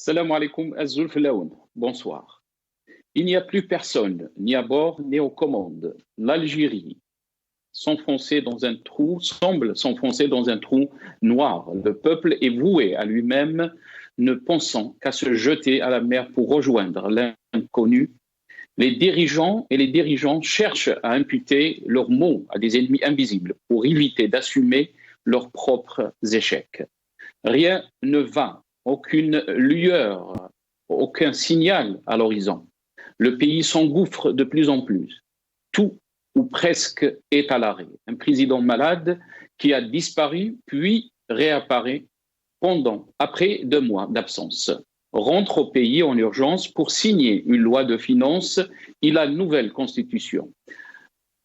Salam alaikum Azul Filaoun. Bonsoir. Il n'y a plus personne, ni à bord, ni aux commandes. L'Algérie semble s'enfoncer dans un trou noir. Le peuple est voué à lui-même, ne pensant qu'à se jeter à la mer pour rejoindre l'inconnu. Les dirigeants et les dirigeantes cherchent à imputer leurs maux à des ennemis invisibles pour éviter d'assumer leurs propres échecs. Rien ne va, aucune lueur, aucun signal à l'horizon. Le pays s'engouffre de plus en plus. Tout ou presque est à l'arrêt. Un président malade qui a disparu puis réapparaît après 2 mois d'absence. Rentre au pays en urgence pour signer une loi de finances et la nouvelle constitution.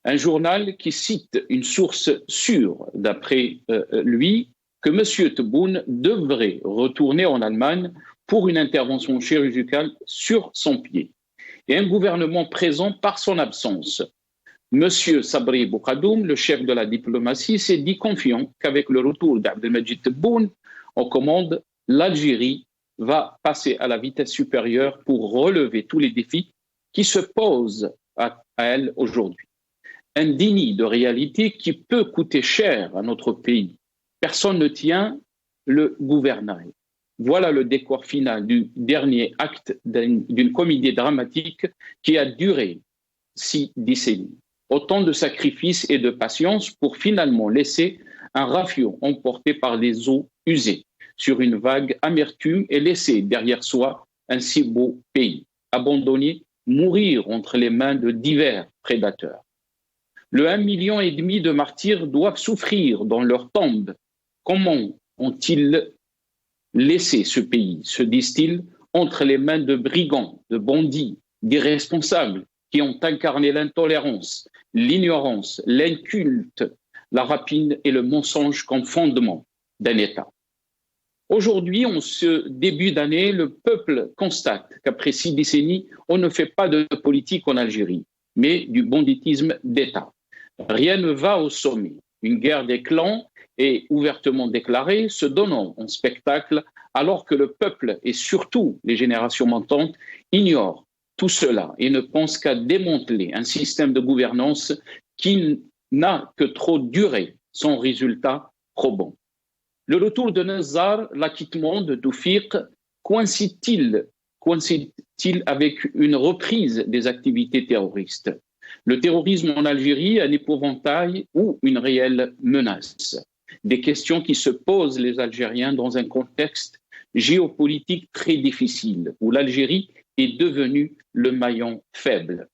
Un journal qui cite une source sûre, d'après lui, que M. Tebboune devrait retourner en Allemagne pour une intervention chirurgicale sur son pied. Et un gouvernement présent par son absence. M. Sabri Boukadoum, le chef de la diplomatie, s'est dit confiant qu'avec le retour d'Abdelmajid Tebboune aux commandes, l'Algérie va passer à la vitesse supérieure pour relever tous les défis qui se posent à elle aujourd'hui. Un déni de réalité qui peut coûter cher à notre pays. Personne ne tient le gouvernail. Voilà le décor final du dernier acte d'une comédie dramatique qui a duré 6 décennies. Autant de sacrifices et de patience pour finalement laisser un rafiot emporté par les eaux usées sur une vague amertume et laisser derrière soi un si beau pays, abandonné, mourir entre les mains de divers prédateurs. Le 1,5 million de martyrs doivent souffrir dans leur tombe. Comment ont-ils laissé ce pays, se disent-ils, entre les mains de brigands, de bandits, d'irresponsables qui ont incarné l'intolérance, l'ignorance, l'inculte, la rapine et le mensonge comme fondement d'un État. Aujourd'hui, en ce début d'année, le peuple constate qu'après 6 décennies, on ne fait pas de politique en Algérie, mais du banditisme d'État. Rien ne va au sommet. Une guerre des clans est ouvertement déclarée, se donnant en spectacle, alors que le peuple et surtout les générations montantes ignorent tout cela et ne pensent qu'à démanteler un système de gouvernance qui n'a que trop duré sans résultat probant. Le retour de Nazar, l'acquittement de Toufiq, coïncide-t-il avec une reprise des activités terroristes? Le terrorisme en Algérie, un épouvantail ou une réelle menace? Des questions qui se posent les Algériens dans un contexte géopolitique très difficile, où l'Algérie est devenue le maillon faible.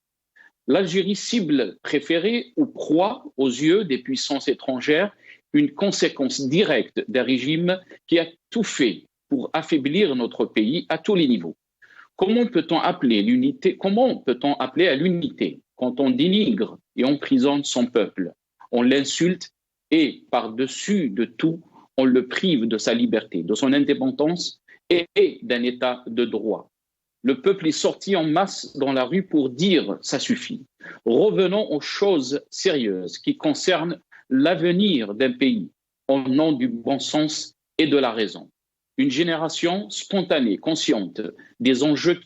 L'Algérie cible préférée ou proie aux yeux des puissances étrangères, une conséquence directe d'un régime qui a tout fait pour affaiblir notre pays à tous les niveaux. Comment peut-on appeler à l'unité quand on dénigre et emprisonne son peuple, on l'insulte et, par-dessus de tout, on le prive de sa liberté, de son indépendance et d'un état de droit? Le peuple est sorti en masse dans la rue pour dire « ça suffit ». Revenons aux choses sérieuses qui concernent l'avenir d'un pays, au nom du bon sens et de la raison. Une génération spontanée, consciente des enjeux,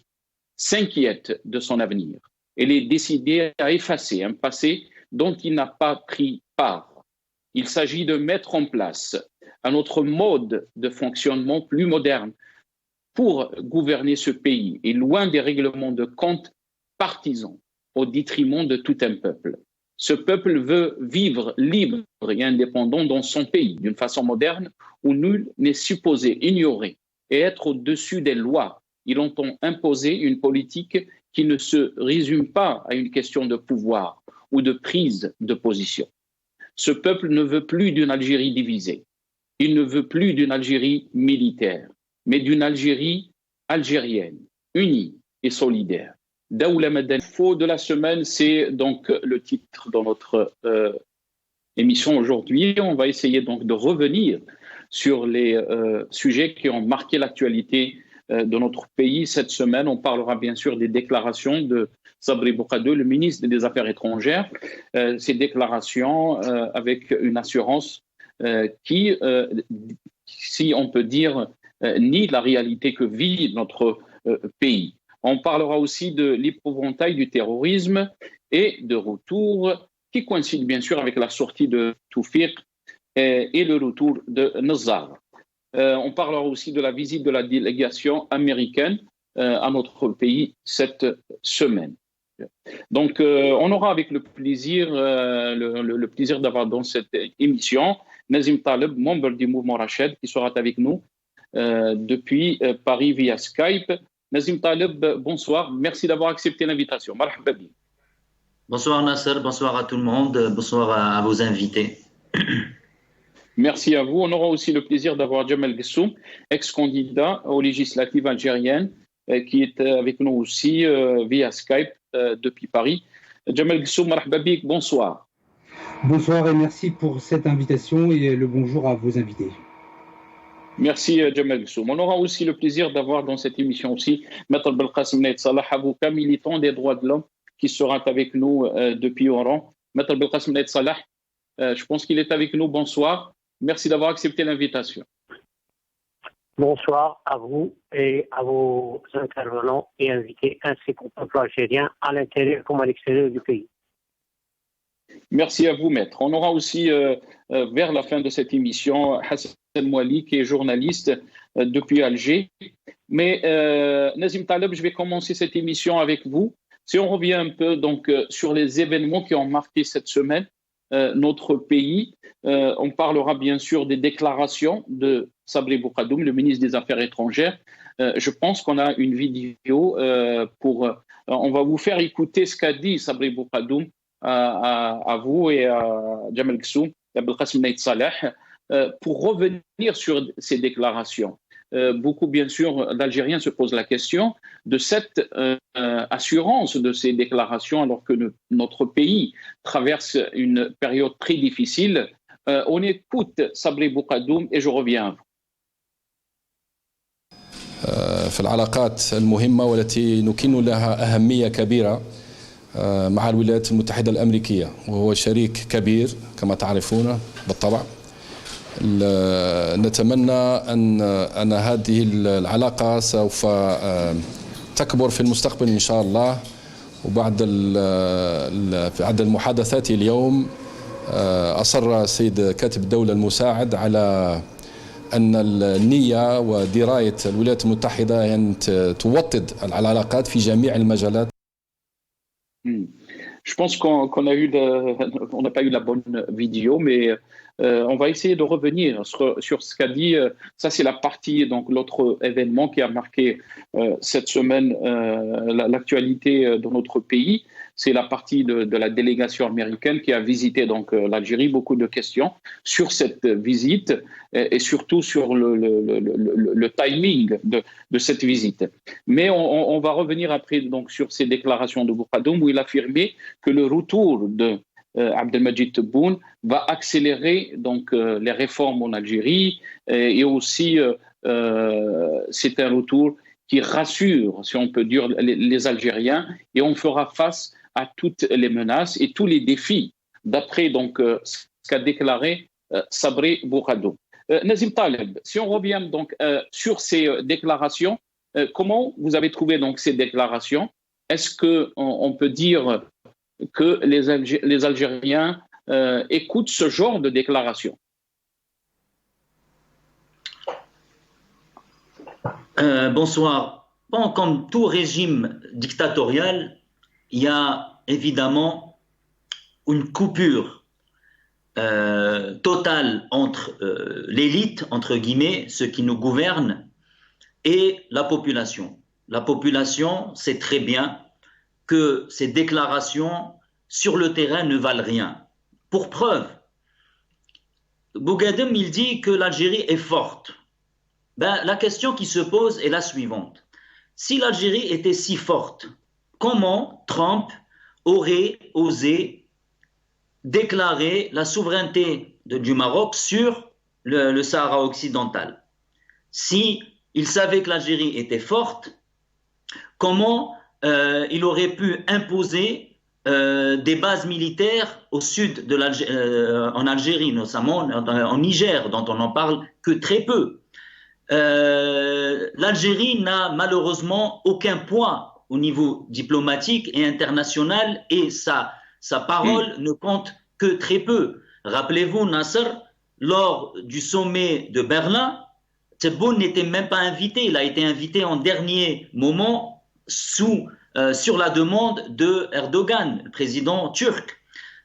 s'inquiète de son avenir. Elle est décidée à effacer un passé dont il n'a pas pris part. Il s'agit de mettre en place un autre mode de fonctionnement plus moderne pour gouverner ce pays et loin des règlements de compte partisans au détriment de tout un peuple. Ce peuple veut vivre libre et indépendant dans son pays d'une façon moderne où nul n'est supposé ignorer et être au-dessus des lois. Il entend imposer une politique qui ne se résume pas à une question de pouvoir ou de prise de position. Ce peuple ne veut plus d'une Algérie divisée. Il ne veut plus d'une Algérie militaire, mais d'une Algérie algérienne, unie et solidaire. Daoula Madani. Faux de la semaine, c'est donc le titre de notre émission aujourd'hui. On va essayer donc de revenir sur les sujets qui ont marqué l'actualité de notre pays cette semaine. On parlera bien sûr des déclarations de Sabri Boukadoum, le ministre des Affaires étrangères. Ces déclarations avec une assurance qui, si on peut dire, ni la réalité que vit notre pays. On parlera aussi de l'épouvantail du terrorisme et de retour qui coïncide bien sûr avec la sortie de Toufiq et le retour de Nazar. On parlera aussi de la visite de la délégation américaine à notre pays cette semaine. Donc, on aura avec le plaisir d'avoir dans cette émission Nazim Taleb, membre du mouvement Rached, qui sera avec nous depuis Paris via Skype. Nazim Taleb, bonsoir. Merci d'avoir accepté l'invitation. Marhaba bik. Bonsoir Nasser, bonsoir à tout le monde, bonsoir à vos invités. Merci à vous. On aura aussi le plaisir d'avoir Jamal Gessoum, ex-candidat aux législatives algériennes, qui est avec nous aussi via Skype depuis Paris. Jamal Gessoum, marhaba bik, bonsoir. Bonsoir et merci pour cette invitation et le bonjour à vos invités. Merci Jamal Gessoum. On aura aussi le plaisir d'avoir dans cette émission aussi Maître Belkacem Nait Salah, avocat militant des droits de l'homme, qui sera avec nous depuis Oran. Maître Belkacem Nait Salah, je pense qu'il est avec nous. Bonsoir. Merci d'avoir accepté l'invitation. Bonsoir à vous et à vos intervenants et invités, ainsi qu'au peuple algérien, à l'intérieur comme à l'extérieur du pays. Merci à vous, maître. On aura aussi, vers la fin de cette émission, Hassan Mouali, qui est journaliste depuis Alger. Mais Nazim Taleb, je vais commencer cette émission avec vous. Si on revient un peu donc, sur les événements qui ont marqué cette semaine notre pays, on parlera bien sûr des déclarations de Sabri Boukadoum, le ministre des Affaires étrangères. Je pense qu'on a une vidéo on va vous faire écouter ce qu'a dit Sabri Boukadoum à vous et à Jamal Gessoum et à Belkacem Nait Salah pour revenir sur ces déclarations. Beaucoup, bien sûr, d'Algériens se posent la question de cette assurance de ces déclarations alors que notre pays traverse une période très difficile. On écoute Sabri Boukadoum et je reviens à vous. في العلاقات المهمة والتي نكن لها أهمية كبيرة مع الولايات المتحدة الأمريكية، وهو شريك كبير كما تعرفون بالطبع. نتمنى أن هذه العلاقة سوف تكبر في المستقبل إن شاء الله. وبعد المحادثات اليوم أصر السيد كاتب الدولة المساعد على أن النية ودراية الولايات المتحدة أن توطد العلاقات في جميع المجالات. Je pense qu'on n'a pas eu la bonne vidéo, mais on va essayer de revenir sur ce qu'a dit. Ça, c'est la partie, donc l'autre événement qui a marqué cette semaine l'actualité de notre pays. C'est la partie de la délégation américaine qui a visité donc l'Algérie. Beaucoup de questions sur cette visite et surtout sur le timing de cette visite. Mais on va revenir après donc sur ces déclarations de Boukadoum où il affirmait que le retour de Abdelmadjid Tebboune va accélérer donc les réformes en Algérie et aussi c'est un retour qui rassure, si on peut dire, les Algériens, et on fera face à toutes les menaces et tous les défis, d'après donc ce qu'a déclaré Sabri Boukadoum. Nazim Taleb, si on revient donc sur ces déclarations, comment vous avez trouvé donc ces déclarations? Est-ce qu'on peut dire que les Algériens écoutent ce genre de déclarations? Bonsoir. Bon, comme tout régime dictatorial, il y a évidemment une coupure totale entre l'élite, entre guillemets, ceux qui nous gouvernent, et la population. La population sait très bien que ces déclarations sur le terrain ne valent rien. Pour preuve, Boukadoum, il dit que l'Algérie est forte. Ben, la question qui se pose est la suivante. Si l'Algérie était si forte, comment Trump aurait osé déclarer la souveraineté du Maroc sur le Sahara occidental? Si il savait que l'Algérie était forte, comment il aurait pu imposer des bases militaires au sud en Algérie, notamment en Niger, dont on n'en parle que très peu? l'Algérie n'a malheureusement aucun poids au niveau diplomatique et international et sa parole ne compte que très peu. Rappelez-vous, Nasser, lors du sommet de Berlin, Tebboune n'était même pas invité. Il a été invité en dernier moment sur la demande de Erdogan, le président turc.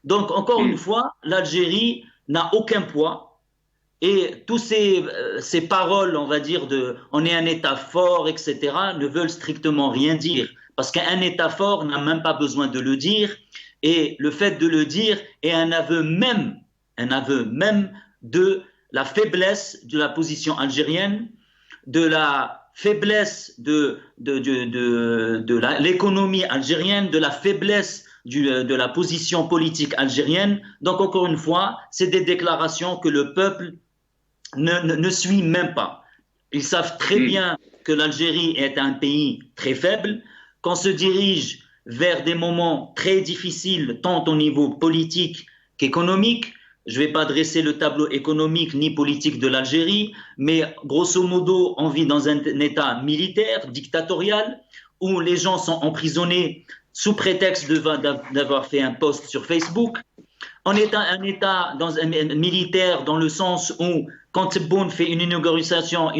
Donc, encore une fois, l'Algérie n'a aucun poids et tous ces paroles, on va dire, on est un État fort, etc., ne veulent strictement rien dire. Parce qu'un État fort n'a même pas besoin de le dire et le fait de le dire est un aveu même de la faiblesse de la position algérienne, de la faiblesse de l'économie algérienne, de la faiblesse de la position politique algérienne. Donc, encore une fois, c'est des déclarations que le peuple ne suit même pas. Ils savent très bien que l'Algérie est un pays très faible, qu'on se dirige vers des moments très difficiles, tant au niveau politique qu'économique. Je ne vais pas dresser le tableau économique ni politique de l'Algérie, mais grosso modo, on vit dans un État militaire, dictatorial, où les gens sont emprisonnés sous prétexte d'avoir fait un post sur Facebook. On est un État militaire dans le sens où, quand Tebboune fait une inauguration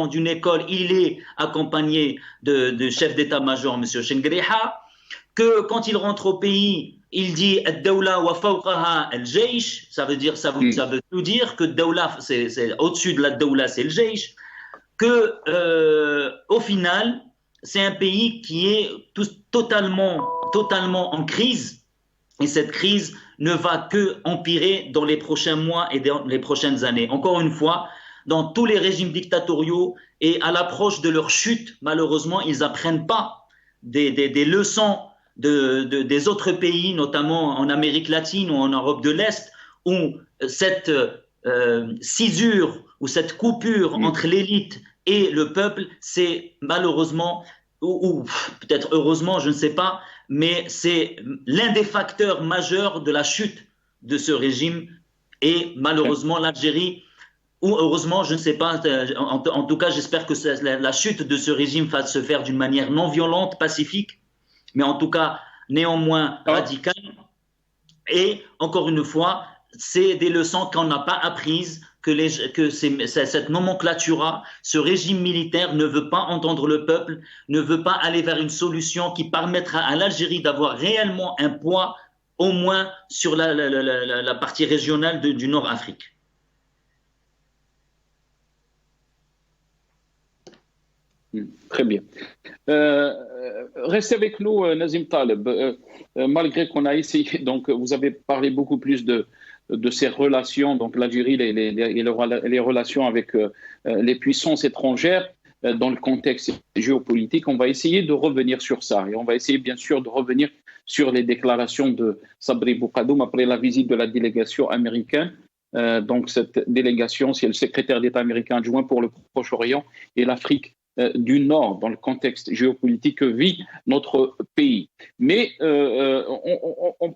d'une école, il est accompagné de chef d'état-major, M. Chengriha, que quand il rentre au pays, il dit Ad-Dawla wa fawqaha al-Jaysh, ça veut tout dire que Dawla, c'est au-dessus de la Dawla, c'est le Jaysh, que au final, c'est un pays qui est totalement en crise, et cette crise ne va que empirer dans les prochains mois et dans les prochaines années. Encore une fois, dans tous les régimes dictatoriaux et à l'approche de leur chute, malheureusement, ils n'apprennent pas des leçons des autres pays, notamment en Amérique latine ou en Europe de l'Est, où cette cisure ou cette coupure entre l'élite et le peuple, c'est malheureusement, ou peut-être heureusement, je ne sais pas, mais c'est l'un des facteurs majeurs de la chute de ce régime. Et malheureusement, l'Algérie, ou heureusement, je ne sais pas, en tout cas, j'espère que la chute de ce régime va se faire d'une manière non violente, pacifique, mais en tout cas, néanmoins radicale. Et encore une fois, c'est des leçons qu'on n'a pas apprises, que cette nomenclature, ce régime militaire ne veut pas entendre le peuple, ne veut pas aller vers une solution qui permettra à l'Algérie d'avoir réellement un poids, au moins sur la partie régionale du Nord-Afrique. Très bien. Restez avec nous, Nazim Taleb. Malgré qu'on a essayé, donc vous avez parlé beaucoup plus de ces relations, donc l'Algérie et les relations avec les puissances étrangères dans le contexte géopolitique, on va essayer de revenir sur ça. Et on va essayer bien sûr de revenir sur les déclarations de Sabri Boukadoum après la visite de la délégation américaine. Donc cette délégation, c'est le secrétaire d'État américain adjoint pour le Proche-Orient et l'Afrique du Nord dans le contexte géopolitique que vit notre pays. Mais on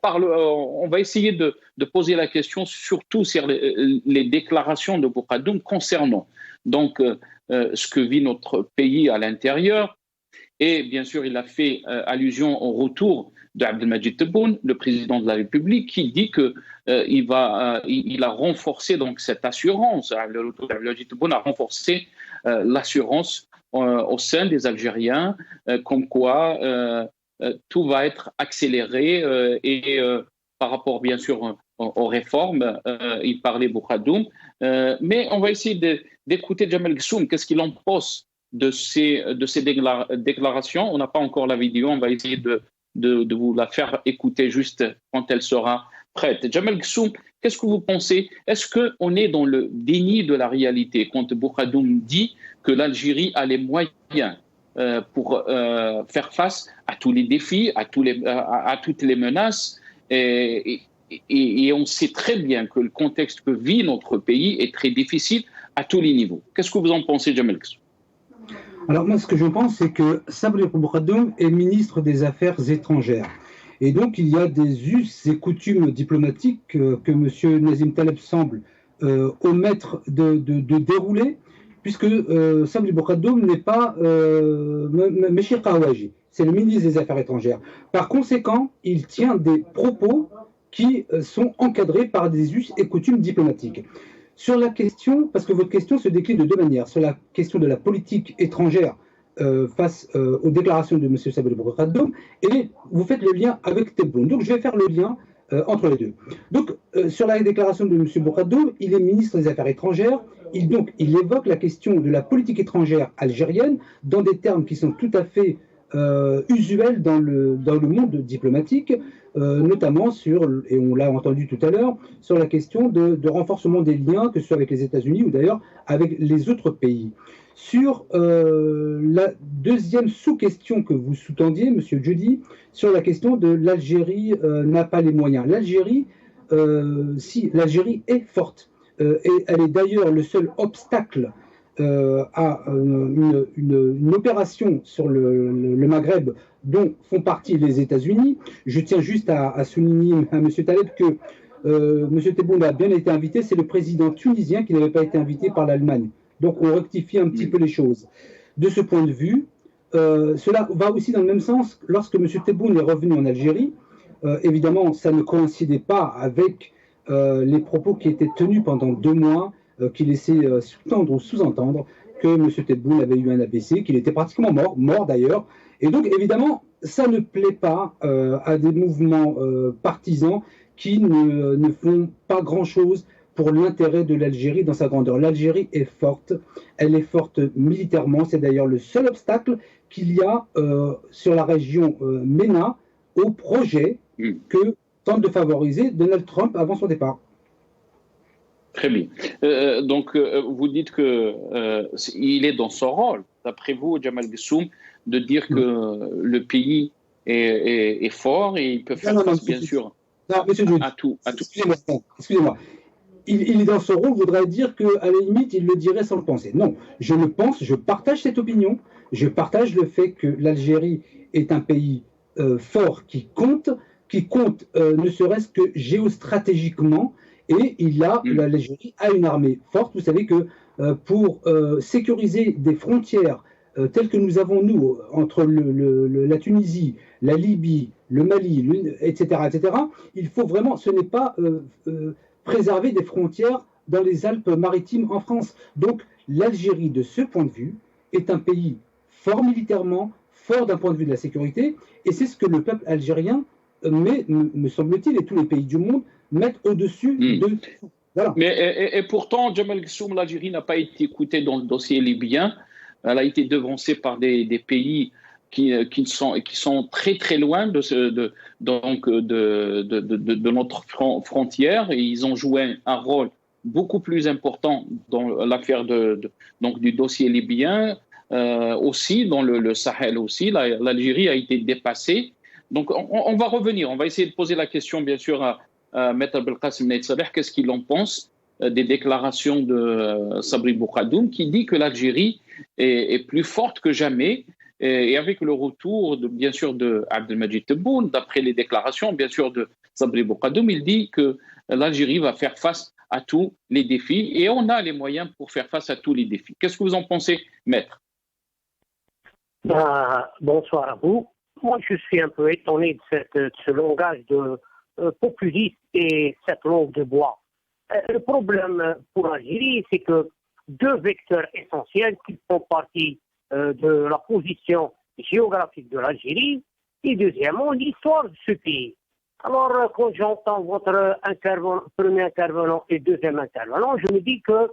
va essayer de poser la question surtout sur les déclarations de Boukadoum concernant donc ce que vit notre pays à l'intérieur. Et bien sûr, il a fait allusion au retour d'Abdelmadjid Tebboune, le président de la République, qui dit que il a renforcé donc cette assurance. Le retour d'Abdelmadjid Tebboune a renforcé l'assurance au sein des Algériens, comme quoi tout va être accéléré et par rapport bien sûr aux réformes, il parlait Boukadoum, mais on va essayer d'écouter Jamel Ghessoum, qu'est-ce qu'il en pense de ces déclarations. On n'a pas encore la vidéo, on va essayer de vous la faire écouter juste quand elle sera prête. Jamel Ghessoum, qu'est-ce que vous pensez? Est-ce qu'on est dans le déni de la réalité quand Boukadoum dit que l'Algérie a les moyens pour faire face à tous les défis, à toutes les menaces, et on sait très bien que le contexte que vit notre pays est très difficile à tous les niveaux. Qu'est-ce que vous en pensez, Jamel Ghessoum? Alors moi, ce que je pense, c'est que Sabri Boukadoum est ministre des Affaires étrangères. Et donc, il y a des us et coutumes diplomatiques que M. Nazim Taleb semble au maître de dérouler, puisque Sabri Boukhadoum n'est pas Méchir Kawaji, c'est le ministre des Affaires étrangères. Par conséquent, il tient des propos qui sont encadrés par des us et coutumes diplomatiques. Sur la question, parce que votre question se décline de deux manières, sur la question de la politique étrangère face aux déclarations de M. Sabri Boukhadoum, et vous faites le lien avec Tebboune. Donc je vais faire le lien entre les deux. Donc sur la déclaration de M. Boukhadoum, il est ministre des Affaires étrangères, il évoque la question de la politique étrangère algérienne dans des termes qui sont tout à fait usuels dans le monde diplomatique, notamment sur, et on l'a entendu tout à l'heure, sur la question de renforcement des liens, que ce soit avec les États-Unis ou d'ailleurs avec les autres pays. Sur la deuxième sous-question que vous sous-tendiez, M. Djeudi, sur la question de l'Algérie n'a pas les moyens. L'Algérie, si, l'Algérie est forte, et elle est d'ailleurs le seul obstacle à une opération sur le Maghreb dont font partie les États-Unis. Je tiens juste à souligner à M. Taleb que M. Tebboune a bien été invité, c'est le président tunisien qui n'avait pas été invité par l'Allemagne. Donc on rectifie un petit peu les choses. De ce point de vue, cela va aussi dans le même sens lorsque M. Tebboune est revenu en Algérie. Évidemment, ça ne coïncidait pas avec les propos qui étaient tenus pendant 2 mois, qui laissaient sous-entendre que M. Tebboune avait eu un AVC, qu'il était pratiquement mort d'ailleurs. Et donc, évidemment, ça ne plaît pas à des mouvements partisans qui ne font pas grand-chose pour l'intérêt de l'Algérie dans sa grandeur. L'Algérie est forte, elle est forte militairement, c'est d'ailleurs le seul obstacle qu'il y a sur la région MENA au projet que tente de favoriser Donald Trump avant son départ. Très bien. Donc, vous dites qu'il est dans son rôle, d'après vous, Jamal Gessoum, de dire que le pays est fort et il peut faire face, bien sûr, à tout. Excusez-moi. Il est dans son rôle, voudrait dire qu'à la limite, il le dirait sans le penser. Non, je le pense, je partage cette opinion, je partage le fait que l'Algérie est un pays fort qui compte ne serait-ce que géostratégiquement, et l'Algérie a une armée forte. Vous savez que pour sécuriser des frontières telles que nous avons, nous, entre la Tunisie, la Libye, le Mali, etc., il faut vraiment, ce n'est pas préserver des frontières dans les Alpes-Maritimes en France. Donc l'Algérie, de ce point de vue, est un pays fort militairement, fort d'un point de vue de la sécurité, et c'est ce que le peuple algérien, me semble-t-il, et tous les pays du monde, mettent au-dessus de tout. Voilà. Mais et pourtant, Jamal Gessoum, l'Algérie n'a pas été écoutée dans le dossier libyen. Elle a été devancée par des pays qui sont très très loin de notre frontière, et ils ont joué un rôle beaucoup plus important dans l'affaire du dossier libyen, aussi dans le Sahel aussi. L'Algérie a été dépassée. Donc on va revenir, on va essayer de poser la question bien sûr à Maître Belkacem Nait Salah, qu'est-ce qu'il en pense des déclarations de Sabri Boukhadoum, qui dit que l'Algérie est plus forte que jamais. Et avec le retour, bien sûr, de Abdelmadjid Tebboune, d'après les déclarations, bien sûr, de Sabri Boukhadoum, il dit que l'Algérie va faire face à tous les défis et on a les moyens pour faire face à tous les défis. Qu'est-ce que vous en pensez, Maître? Bonsoir à vous. Moi, je suis un peu étonné de ce langage populiste et cette langue de bois. Le problème pour l'Algérie, c'est que 2 vecteurs essentiels qui font partie de la position géographique de l'Algérie, et deuxièmement, l'histoire de ce pays. Alors, quand j'entends votre premier intervenant et deuxième intervenant, je me dis que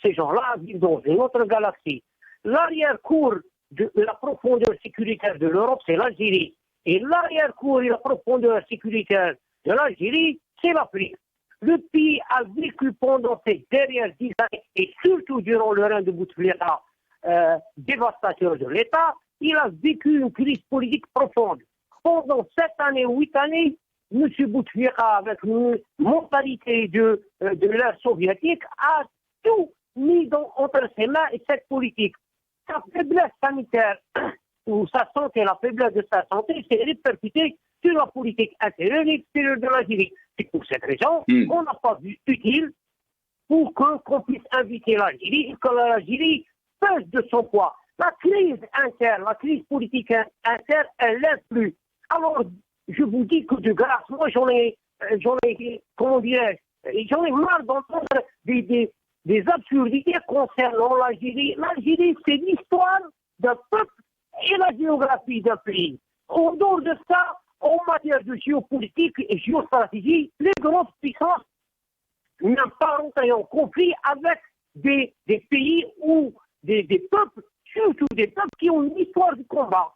ces gens-là vivent dans une autre galaxie. L'arrière-cour de la profondeur sécuritaire de l'Europe, c'est l'Algérie. Et l'arrière-cour et la profondeur sécuritaire de l'Algérie, c'est l'Afrique. Le pays a vécu pendant ces dernières 10 années, et surtout durant le règne de Bouteflika, dévastateur de l'État, il a vécu une crise politique profonde. Pendant 7 années, 8 années, M. Bouteflika, avec une mentalité de l'ère soviétique, a tout mis entre ses mains et cette politique. Sa faiblesse sanitaire, ou sa santé, la faiblesse de sa santé, s'est répercutée sur la politique intérieure et extérieure de l'Algérie. C'est pour cette raison qu'on n'a pas vu utile pour qu'on puisse inviter l'Algérie et que l'Algérie pèse de son poids. La crise interne, la crise politique interne, elle n'est plus. Alors, je vous dis que de grâce, moi j'en ai, comment dirais-je, j'en ai marre d'entendre des absurdités concernant l'Algérie. L'Algérie, c'est l'histoire d'un peuple et la géographie d'un pays. En dehors de ça, en matière de géopolitique et géostratégie, les grandes puissances n'ont pas rentré en conflit avec des pays ou des peuples, surtout des peuples qui ont une histoire de combat.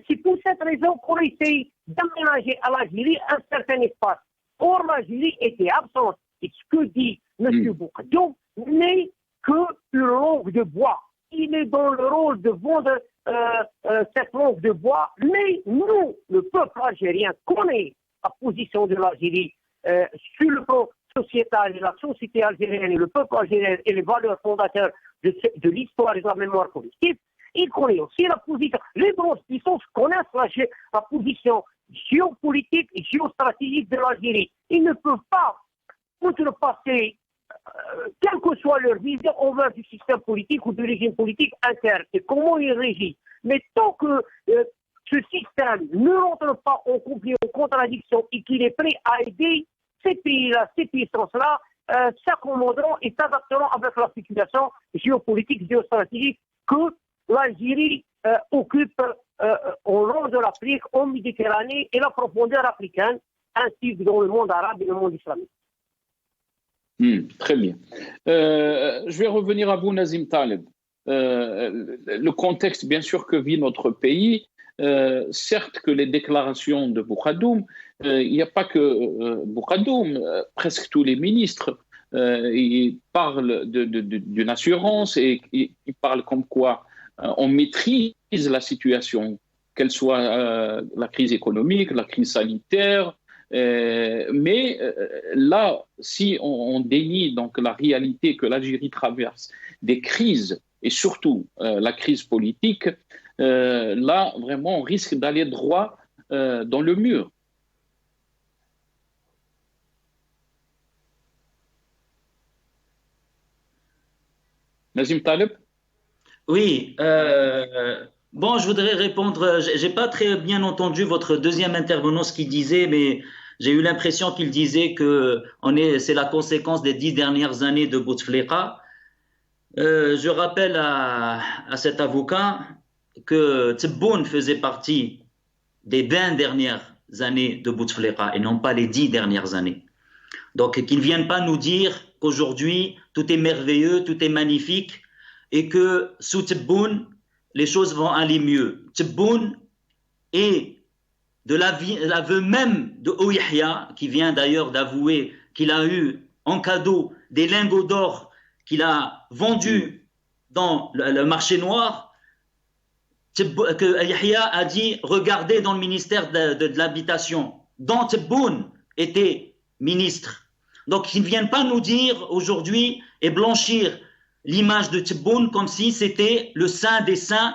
C'est pour cette raison qu'on essaye d'aménager à l'Algérie un certain espace. Or, l'Algérie était absente. Et ce que dit M. Boukadjoum n'est qu'une langue de bois. Il est dans le rôle de vendre cette langue de bois, mais nous, le peuple algérien, connaît la position de l'Algérie sur le plan sociétal et la société algérienne et le peuple algérien et les valeurs fondateurs de l'histoire et de la mémoire collective. Il connaît aussi la position. Les grandes puissances connaissent la position géopolitique et géostratégique de l'Algérie. Ils ne peuvent pas outrepasser, quelle que soit leur vision envers du système politique ou du régime politique interne et comment il régit. Mais tant que ce système ne rentre pas en conflit, en contradiction et qu'il est prêt à aider ces pays-là, ces puissances-là, s'accommoderont et s'adapteront avec la situation géopolitique, géostratégique que l'Algérie occupe au long de l'Afrique, en Méditerranée et la profondeur africaine, ainsi que dans le monde arabe et le monde islamique. Très bien. Je vais revenir à vous, Nazim Taleb. Le contexte, bien sûr, que vit notre pays, certes que les déclarations de Boukadjoum, il n'y a pas que Boukadjoum, presque tous les ministres, ils parlent d'une assurance et ils parlent comme quoi on maîtrise la situation, qu'elle soit la crise économique, la crise sanitaire. Mais là, si on dénie donc la réalité que l'Algérie traverse, des crises et surtout la crise politique, là vraiment on risque d'aller droit dans le mur. Nazim Taleb? Oui, bon, je voudrais répondre. J'ai pas très bien entendu votre deuxième intervenant, ce qu'il disait, mais j'ai eu l'impression qu'il disait que c'est la conséquence des 10 dernières années de Bouteflika. Je rappelle à cet avocat que Tebboune faisait partie des 20 dernières années de Bouteflika et non pas les 10 dernières années. Donc qu'ils ne viennent pas nous dire qu'aujourd'hui tout est merveilleux, tout est magnifique et que sous Tebboune, les choses vont aller mieux. Tebboune est de l'aveu même de Ouyahia, qui vient d'ailleurs d'avouer qu'il a eu en cadeau des lingots d'or qu'il a vendus dans le marché noir, que Yahya a dit « Regardez dans le ministère de l'Habitation, dont Tebboune était ministre ». Donc ils ne viennent pas nous dire aujourd'hui et blanchir l'image de Tebboune comme si c'était le saint des saints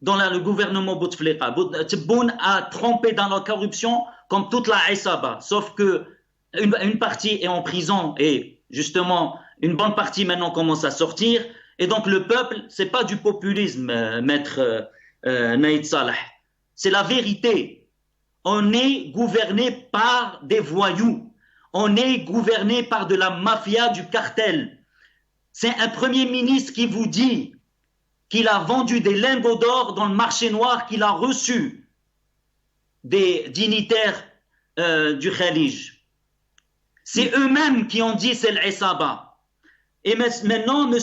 dans le gouvernement Bouteflika. Tebboune a trempé dans la corruption comme toute la Issaba, sauf que une partie est en prison et justement une bonne partie maintenant commence à sortir. Et donc le peuple, c'est pas du populisme, maître Naïd Salah. C'est la vérité. On est gouverné par des voyous. On est gouverné par de la mafia, du cartel. C'est un premier ministre qui vous dit qu'il a vendu des lingots d'or dans le marché noir, qu'il a reçu des dignitaires du Khalij. C'est eux-mêmes qui ont dit c'est l'Issaba. Et maintenant, M.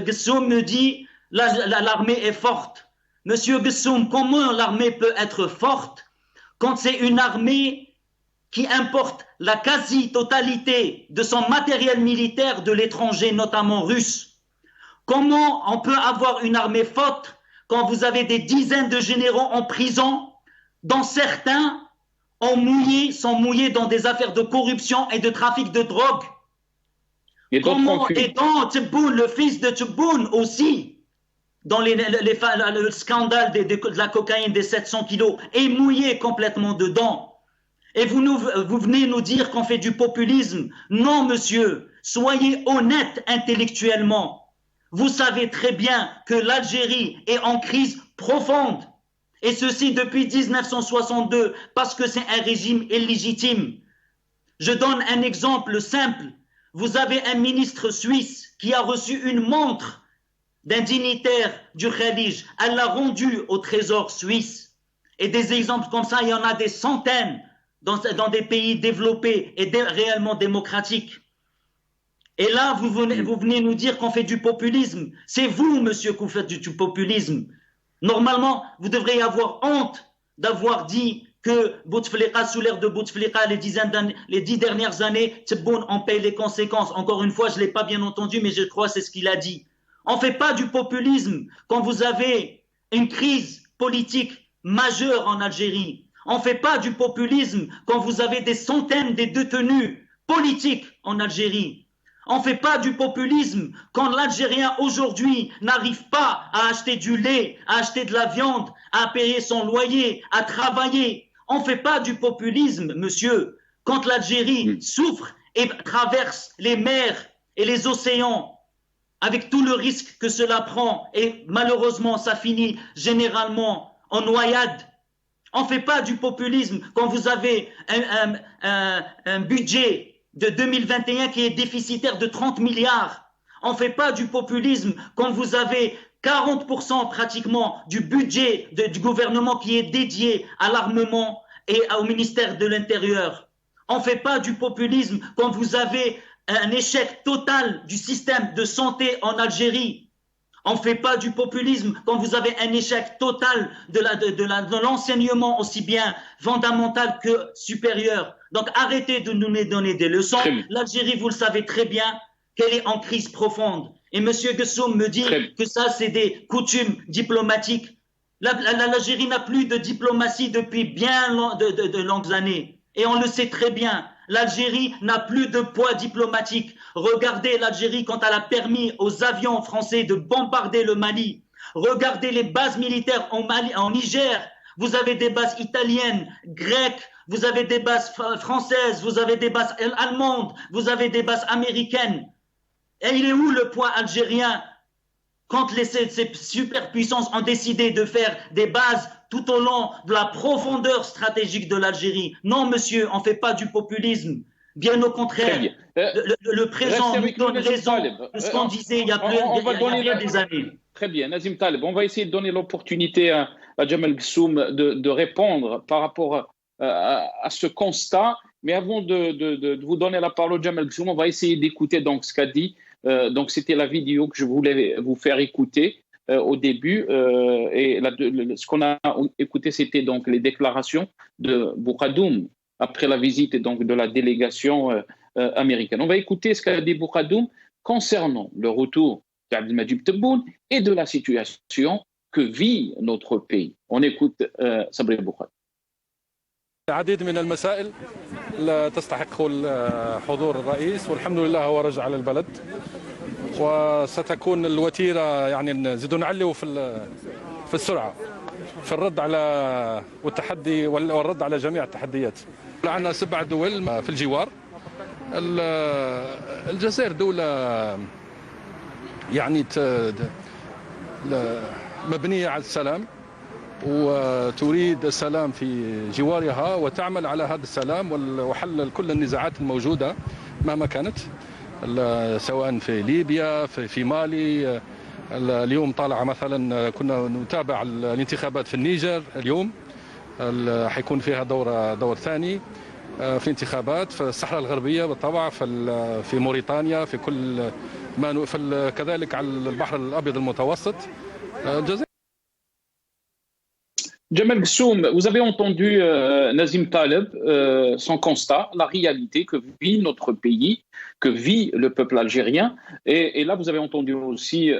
Gessoum me dit l'armée est forte. M. Gessoum, comment l'armée peut être forte quand c'est une armée qui importe la quasi-totalité de son matériel militaire de l'étranger, notamment russe? Comment on peut avoir une armée forte quand vous avez des dizaines de généraux en prison, dont certains sont mouillés dans des affaires de corruption et de trafic de drogue? Comment est dans Tebboune, le fils de Tebboune aussi, dans le scandale de la cocaïne des 700 kilos, est mouillé complètement dedans? Et vous venez nous dire qu'on fait du populisme. Non, monsieur, soyez honnête intellectuellement. Vous savez très bien que l'Algérie est en crise profonde. Et ceci depuis 1962, parce que c'est un régime illégitime. Je donne un exemple simple. Vous avez un ministre suisse qui a reçu une montre d'un dignitaire du Khalij. Elle l'a rendue au trésor suisse. Et des exemples comme ça, il y en a des centaines dans des pays développés et réellement démocratiques. Et là, vous venez nous dire qu'on fait du populisme. C'est vous, monsieur, que vous faites du populisme. Normalement, vous devriez avoir honte d'avoir dit que Bouteflika, sous l'ère de Bouteflika, les 10 dernières années, Tebboune, on paye les conséquences. Encore une fois, je ne l'ai pas bien entendu, mais je crois que c'est ce qu'il a dit. On ne fait pas du populisme quand vous avez une crise politique majeure en Algérie. On ne fait pas du populisme quand vous avez des centaines de détenus politiques en Algérie. On ne fait pas du populisme quand l'Algérien aujourd'hui n'arrive pas à acheter du lait, à acheter de la viande, à payer son loyer, à travailler. On ne fait pas du populisme, monsieur, quand l'Algérie souffre et traverse les mers et les océans avec tout le risque que cela prend et malheureusement ça finit généralement en noyade. On ne fait pas du populisme quand vous avez un budget de 2021 qui est déficitaire de 30 milliards. On ne fait pas du populisme quand vous avez 40% pratiquement du budget du gouvernement qui est dédié à l'armement et au ministère de l'Intérieur. On ne fait pas du populisme quand vous avez un échec total du système de santé en Algérie. On ne fait pas du populisme quand vous avez un échec total de l'enseignement aussi bien fondamental que supérieur. Donc arrêtez de nous donner des leçons. L'Algérie, vous le savez très bien, qu'elle est en crise profonde. Et M. Gessoum me dit que ça, c'est des coutumes diplomatiques. L'Algérie n'a plus de diplomatie depuis bien de longues années. Et on le sait très bien. L'Algérie n'a plus de poids diplomatique. Regardez l'Algérie quand elle a permis aux avions français de bombarder le Mali. Regardez les bases militaires en Niger. Vous avez des bases italiennes, grecques, vous avez des bases françaises, vous avez des bases allemandes, vous avez des bases américaines. Et il est où le poids algérien quand ces superpuissances ont décidé de faire des bases tout au long de la profondeur stratégique de l'Algérie? Non, monsieur, on ne fait pas du populisme. Bien au contraire, le présent nous donne raison de ce qu'on disait il y a des années. Très bien, Nazim Taleb, on va essayer de donner l'opportunité à Djemal Gessoum de répondre par rapport à ce constat. Mais avant de vous donner la parole, Djemal Gessoum, on va essayer d'écouter donc ce qu'a dit. Donc c'était la vidéo que je voulais vous faire écouter au début. Et ce qu'on a écouté, c'était donc les déclarations de Boukhadoum après la visite donc, de la délégation américaine. On va écouter ce qu'a dit Boukhadoum concernant le retour d'Abdelmadjid Tebboune et de la situation que vit notre pays. On écoute Sabri Boukhadoum. العديد من المسائل لا تستحق حضور الرئيس والحمد لله هو رجع على البلد وستكون الوتيرة يعني نزيد نعلي في السرعة في الرد على والتحدي والرد على جميع التحديات. عندنا 7 دول في الجوار. الجزائر دولة يعني مبنية على السلام وتريد السلام في جوارها وتعمل على هذا السلام وحل كل النزاعات الموجودة مهما كانت سواء في ليبيا في مالي. اليوم طالع مثلا كنا نتابع الانتخابات في النيجر اليوم حيكون فيها دور ثاني في انتخابات في الصحراء الغربية بالطبع في موريتانيا في كل كذلك على البحر الأبيض المتوسط. Djemal Gessoum, vous avez entendu Nazim Taleb, son constat, la réalité que vit notre pays, que vit le peuple algérien. Et là, vous avez entendu aussi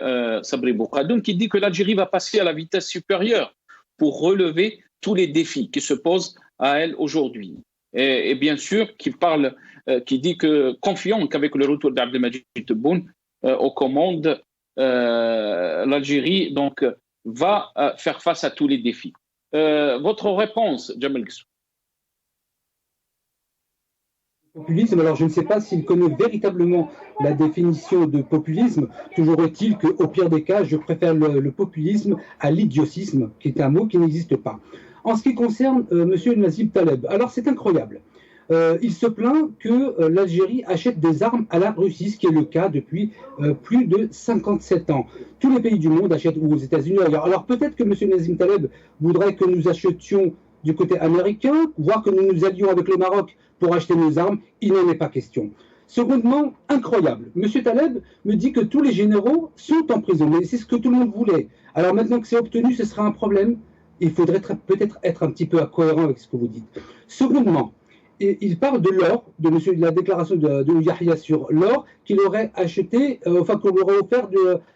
Sabri Boukhadoum qui dit que l'Algérie va passer à la vitesse supérieure pour relever tous les défis qui se posent à elle aujourd'hui. Et bien sûr, qui dit que confiant qu'avec le retour d'Abdelmadjid Tebboune aux commandes, l'Algérie donc va faire face à tous les défis. Votre réponse, Djemal Gessoum? Populisme, alors je ne sais pas s'il connaît véritablement la définition de populisme. Toujours est-il qu'au pire des cas, je préfère le populisme à l'idiocisme, qui est un mot qui n'existe pas. En ce qui concerne M. Nazim Taleb, alors c'est incroyable. Il se plaint que l'Algérie achète des armes à la Russie, ce qui est le cas depuis plus de 57 ans. Tous les pays du monde achètent, ou aux États-Unis ailleurs. Alors peut-être que M. Nazim Taleb voudrait que nous achetions du côté américain, voire que nous nous allions avec le Maroc pour acheter nos armes. Il n'en est pas question. Secondement, incroyable. M. Taleb me dit que tous les généraux sont emprisonnés. C'est ce que tout le monde voulait. Alors maintenant que c'est obtenu, ce sera un problème. Il faudrait peut-être être un petit peu cohérent avec ce que vous dites. Secondement, il parle de l'or, de la déclaration de Yahya sur l'or qu'il aurait acheté, enfin qu'on aurait offert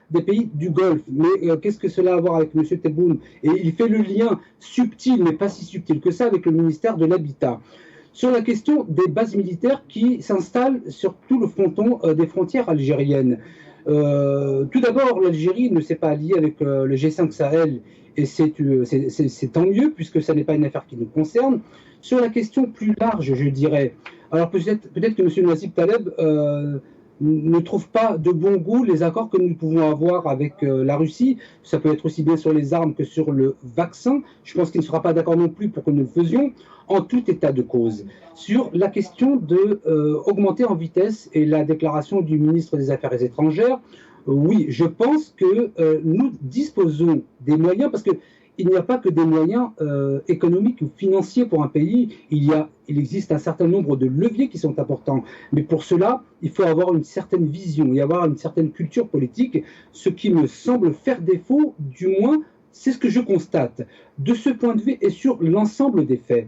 des pays du Golfe. Mais qu'est-ce que cela a à voir avec M. Tebboune? Et il fait le lien subtil, mais pas si subtil que ça, avec le ministère de l'Habitat. Sur la question des bases militaires qui s'installent sur tout le fronton des frontières algériennes. Tout d'abord, l'Algérie ne s'est pas alliée avec le G5 Sahel, et c'est tant mieux, puisque ça n'est pas une affaire qui nous concerne. Sur la question plus large, je dirais, alors peut-être que M. Nazim Taleb ne trouve pas de bon goût les accords que nous pouvons avoir avec la Russie. Ça peut être aussi bien sur les armes que sur le vaccin. Je pense qu'il ne sera pas d'accord non plus pour que nous le faisions, en tout état de cause. Sur la question d'augmenter en vitesse et la déclaration du ministre des Affaires étrangères, oui, je pense que nous disposons des moyens, parce que il n'y a pas que des moyens économiques ou financiers pour un pays, il existe un certain nombre de leviers qui sont importants. Mais pour cela, il faut avoir une certaine vision et avoir une certaine culture politique, ce qui me semble faire défaut, du moins, c'est ce que je constate. De ce point de vue et sur l'ensemble des faits,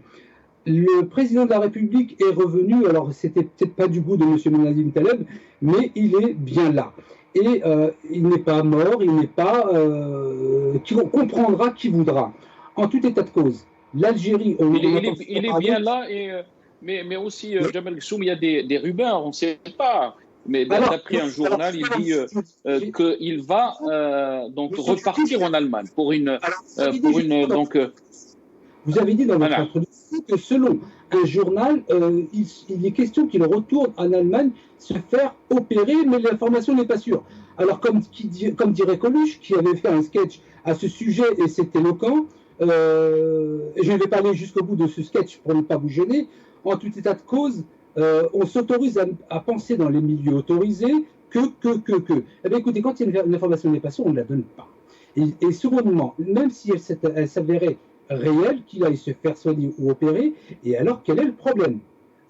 le président de la République est revenu, alors c'était peut-être pas du goût de M. Nazim Taleb, mais il est bien là. Et il n'est pas mort, il n'est pas... qui comprendra qui voudra. En tout état de cause, l'Algérie... Il est bien là, mais aussi, Jamal Ghassoum, il y a des rumeurs, on ne sait pas. Mais d'après un journal, il dit qu'il va donc repartir en Allemagne pour une... Vous avez dit dans votre introduction que selon un journal, il est question qu'il retourne en Allemagne se faire opérer, mais l'information n'est pas sûre. Alors, comme dirait Coluche, qui avait fait un sketch à ce sujet, et c'est éloquent, et je ne vais pas aller jusqu'au bout de ce sketch pour ne pas vous gêner, en tout état de cause, on s'autorise à penser dans les milieux autorisés que. Eh bien, écoutez, quand une information n'est pas sûre, on ne la donne pas. Et secondement, même si elle s'avérait réel qu'il aille se faire soigner ou opérer, et alors quel est le problème?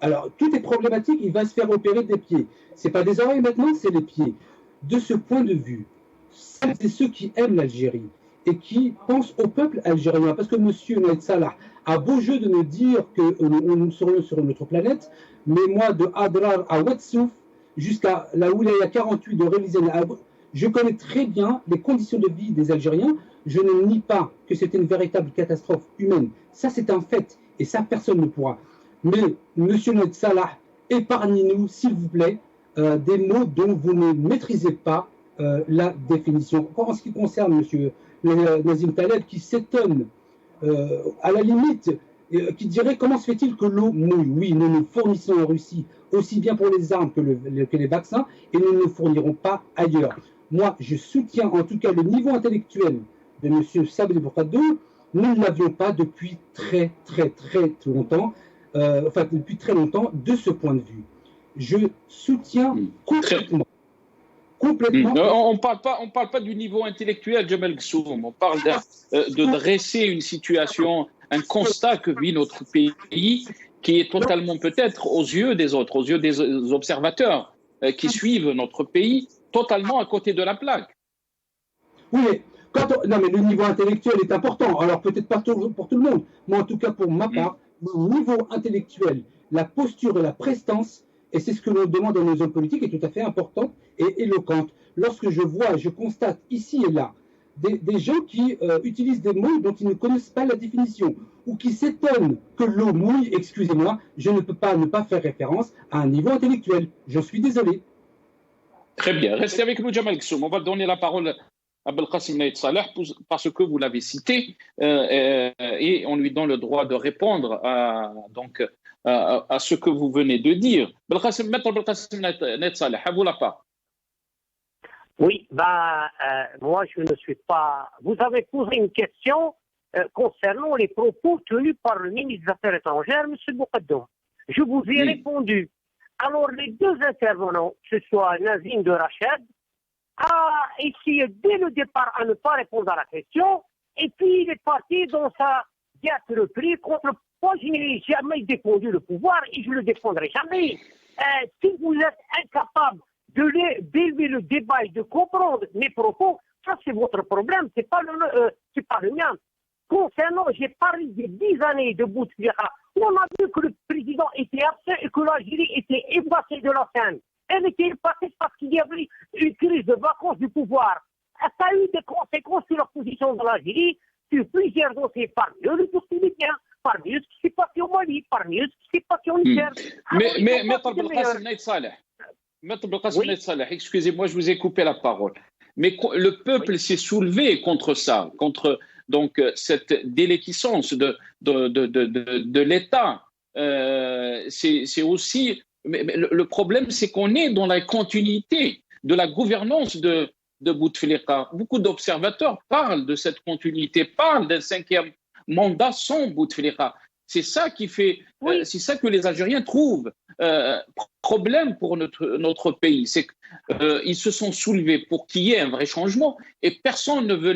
Alors tout est problématique, il va se faire opérer des pieds. C'est pas des oreilles maintenant, c'est les pieds. De ce point de vue, celles et ceux qui aiment l'Algérie et qui pensent au peuple algérien, parce que M. Naïd Salah a beau jeu de nous dire que nous serions sur une autre planète, mais moi de Adrar à Ouadsouf jusqu'à la Oulaya 48 de Révisène, je connais très bien les conditions de vie des Algériens. Je ne nie pas que c'était une véritable catastrophe humaine. Ça, c'est un fait. Et ça, personne ne pourra. Mais, M. Naïd Salah, épargnez-nous, s'il vous plaît, des mots dont vous ne maîtrisez pas la définition. Encore en ce qui concerne M. Nazim Taleb, qui s'étonne, à la limite, qui dirait comment se fait-il que l'eau mouille? Oui, nous nous fournissons en Russie, aussi bien pour les armes que les vaccins, et nous ne fournirons pas ailleurs. Moi, je soutiens en tout cas le niveau intellectuel de M. Sabri Bourkhadoum. Nous ne l'avions pas depuis très longtemps, depuis très longtemps, de ce point de vue. Je soutiens complètement. On parle pas du niveau intellectuel, Jamal Ghassoum. On parle de dresser une situation, un constat que vit notre pays, qui est totalement peut-être aux yeux des autres, aux yeux des observateurs qui suivent notre pays, totalement à côté de la plaque. Oui, mais le niveau intellectuel est important. Alors peut-être pas pour tout le monde, mais en tout cas pour ma part, le niveau intellectuel, la posture et la prestance, et c'est ce que l'on demande à nos hommes politiques, est tout à fait importante et éloquente. Lorsque je constate ici et là des gens qui utilisent des mots dont ils ne connaissent pas la définition, ou qui s'étonnent que l'eau mouille, excusez-moi, je ne peux pas ne pas faire référence à un niveau intellectuel. Je suis désolé. Très bien. Restez avec nous, Jamal Ghassoum. On va donner la parole à Belkacem Naïd Salah parce que vous l'avez cité et on lui donne le droit de répondre à ce que vous venez de dire. Maître Belkacem Naït Saleh, à vous la parole. Oui, moi je ne suis pas. Vous avez posé une question concernant les propos tenus par le ministre des Affaires étrangères, M. Boukaddoum. Je vous ai répondu. Alors les deux intervenants, que ce soit Nazim de Rachid, a essayé dès le départ à ne pas répondre à la question, et puis il est parti dans sa diatribe contre. Moi, je n'ai jamais défendu le pouvoir et je ne le défendrai jamais. Si vous êtes incapable d'élever le débat et de comprendre mes propos, ça c'est votre problème, c'est pas le mien. Concernant, j'ai parlé des 10 années de Bouteflika, on a vu que le président était absent et que l'Algérie était effacée de la scène. Elle était effacée parce qu'il y avait une crise de vacances du pouvoir. Ça a eu des conséquences sur la position de l'Algérie, sur plusieurs dossiers, parmi eux le dossier libyen, parmi eux ce qui s'est passé au Mali, parmi eux ce qui s'est passé au Niger. Mais Maître Belkacem Naït Saleh, Maître Belkacem Naït Saleh, excusez-moi, je vous ai coupé la parole. Mais le peuple s'est soulevé contre ça, contre donc cette déliquescence de l'État. C'est aussi. Mais le problème, c'est qu'on est dans la continuité de la gouvernance de Bouteflika. Beaucoup d'observateurs parlent de cette continuité, parlent d'un 5e mandat sans Bouteflika. C'est ça qui fait, c'est ça que les Algériens trouvent problème pour notre pays. C'est qu'ils se sont soulevés pour qu'il y ait un vrai changement et personne ne veut